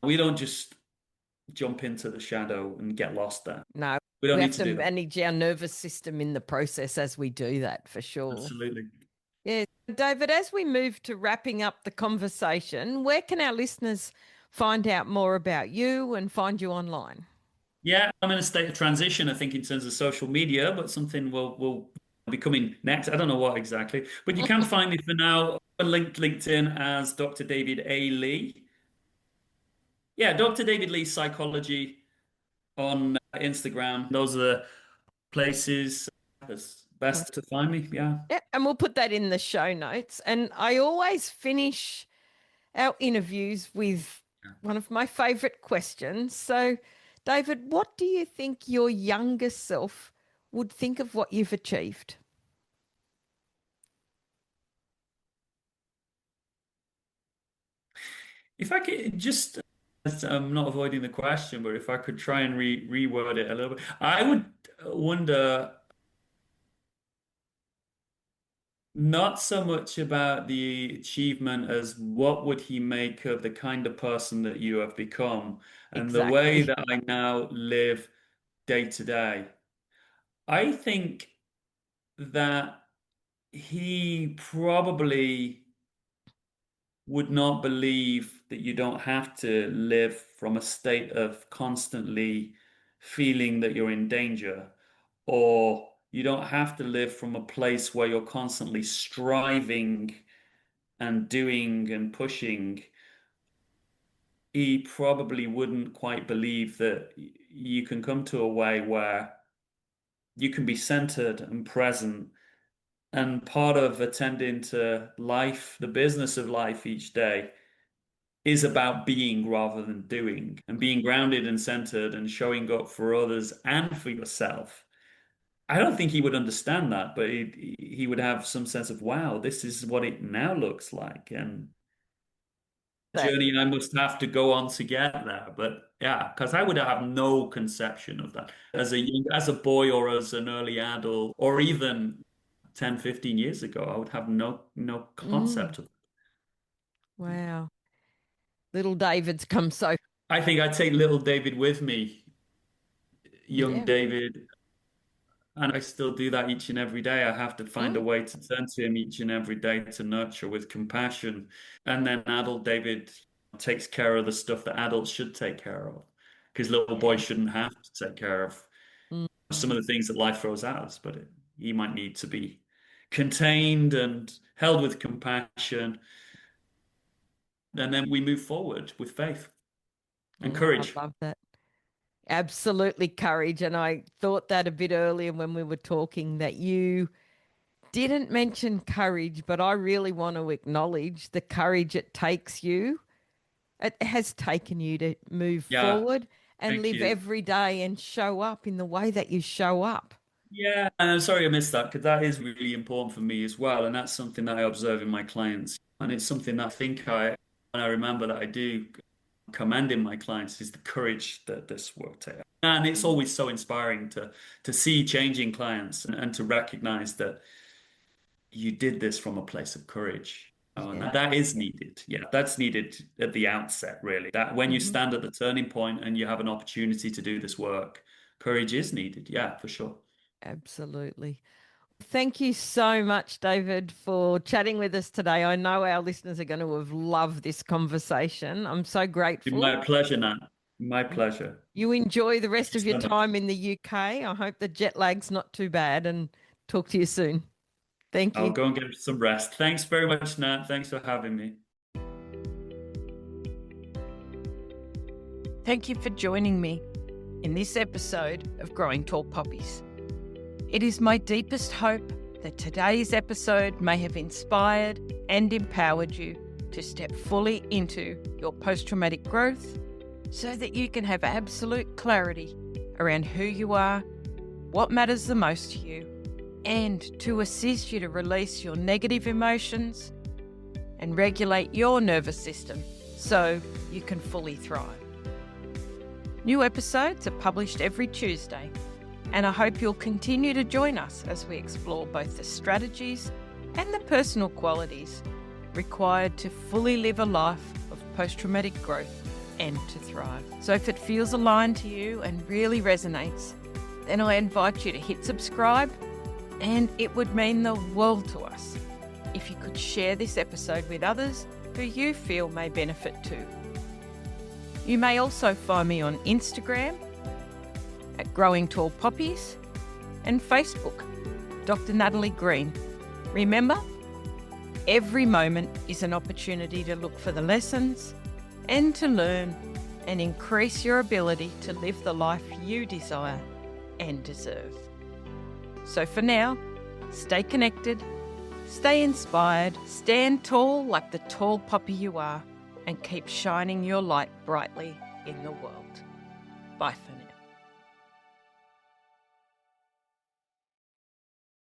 [SPEAKER 2] We don't just jump into the shadow and get lost there.
[SPEAKER 1] No,
[SPEAKER 2] We don't
[SPEAKER 1] we
[SPEAKER 2] need
[SPEAKER 1] have
[SPEAKER 2] to
[SPEAKER 1] to
[SPEAKER 2] do that.
[SPEAKER 1] manage our nervous system in the process as we do that, for sure.
[SPEAKER 2] Absolutely.
[SPEAKER 1] Yeah. David, as we move to wrapping up the conversation, where can our listeners find out more about you and find you online?
[SPEAKER 2] Yeah, I'm in a state of transition, I think, in terms of social media, but something will be coming next. I don't know what exactly, but you can find me for now on LinkedIn as Dr. David A. Lee. Yeah, Dr. David Lee Psychology on Instagram. Those are the places that's best to find me. Yeah.
[SPEAKER 1] Yeah, and we'll put that in the show notes. And I always finish our interviews with one of my favorite questions. So, David, what do you think your younger self would think of what you've achieved?
[SPEAKER 2] If I could just, I'm not avoiding the question, but if I could try and reword it a little bit, I would wonder not so much about the achievement as what would he make of the kind of person that you have become and the way
[SPEAKER 1] Exactly.
[SPEAKER 2] that I now live day to day. I think that he probably would not believe that you don't have to live from a state of constantly feeling that you're in danger, or you don't have to live from a place where you're constantly striving and doing and pushing. He probably wouldn't quite believe that you can come to a way where you can be centered and present. And part of attending to life, the business of life each day, is about being rather than doing, and being grounded and centered and showing up for others and for yourself. I don't think he would understand that, but he would have some sense of, wow, this is what it now looks like. And
[SPEAKER 1] That.
[SPEAKER 2] journey I must have to go on to get there. But yeah, because I would have no conception of that as a boy or as an early adult or even 10, 15 years ago. I would have no
[SPEAKER 1] Mm,
[SPEAKER 2] concept of.
[SPEAKER 1] wow. Little David's come so.
[SPEAKER 2] I think I'd take little David with me, young
[SPEAKER 1] Yeah.
[SPEAKER 2] David, and I still do that each and every day. I have to find a
[SPEAKER 1] Mm,
[SPEAKER 2] way to turn to him each and every day to nurture with compassion. And then adult David takes care of the stuff that adults should take care of. Because little boys
[SPEAKER 1] yeah.
[SPEAKER 2] shouldn't have to take care of
[SPEAKER 1] Mm,
[SPEAKER 2] some of the things that life throws at us, but he might need to be contained and held with compassion. And then we move forward with faith and
[SPEAKER 1] I
[SPEAKER 2] courage.
[SPEAKER 1] love that. Absolutely courage. And I thought that a bit earlier when we were talking that you didn't mention courage, but I really want to acknowledge the courage it takes you. It has taken you to move
[SPEAKER 2] Yeah,
[SPEAKER 1] forward and
[SPEAKER 2] thank
[SPEAKER 1] live
[SPEAKER 2] you.
[SPEAKER 1] every day and show up in the way that you show up.
[SPEAKER 2] Yeah, and I'm sorry I missed that because that is really important for me as well. And that's something that I observe in my clients. And it's something that I think when I remember that I do commend in my clients is the courage that this work takes. And it's always so inspiring to see changing clients and to recognize that you did this from a place of courage. Oh, and
[SPEAKER 1] Yeah.
[SPEAKER 2] that is needed. Yeah, that's needed at the outset, really. That when you
[SPEAKER 1] Hmm.
[SPEAKER 2] stand at the turning point and you have an opportunity to do this work, courage is needed. Yeah, for sure.
[SPEAKER 1] Absolutely. Thank you so much, David, for chatting with us today. I know our listeners are going to have loved this conversation. I'm so grateful.
[SPEAKER 2] My pleasure, Nat. My pleasure.
[SPEAKER 1] You enjoy the
[SPEAKER 2] Thank
[SPEAKER 1] rest
[SPEAKER 2] you
[SPEAKER 1] of your
[SPEAKER 2] so much.
[SPEAKER 1] time in the UK. I hope the jet lag's not too bad and talk to you soon. Thank
[SPEAKER 2] I'll
[SPEAKER 1] you.
[SPEAKER 2] go and get some rest. Thanks very much, Nat. Thanks for having me.
[SPEAKER 1] Thank you for joining me in this episode of Growing Tall Poppies. It is my deepest hope that today's episode may have inspired and empowered you to step fully into your post-traumatic growth so that you can have absolute clarity around who you are, what matters the most to you, and to assist you to release your negative emotions and regulate your nervous system so you can fully thrive. New episodes are published every Tuesday, and I hope you'll continue to join us as we explore both the strategies and the personal qualities required to fully live a life of post-traumatic growth and to thrive. So if it feels aligned to you and really resonates, then I invite you to hit subscribe, and it would mean the world to us if you could share this episode with others who you feel may benefit too. You may also find me on Instagram at Growing Tall Poppies and Facebook, Dr. Natalie Green. Remember, every moment is an opportunity to look for the lessons and to learn and increase your ability to live the life you desire and deserve. So for now, stay connected, stay inspired, stand tall like the tall poppy you are, and keep shining your light brightly in the world. Bye for now.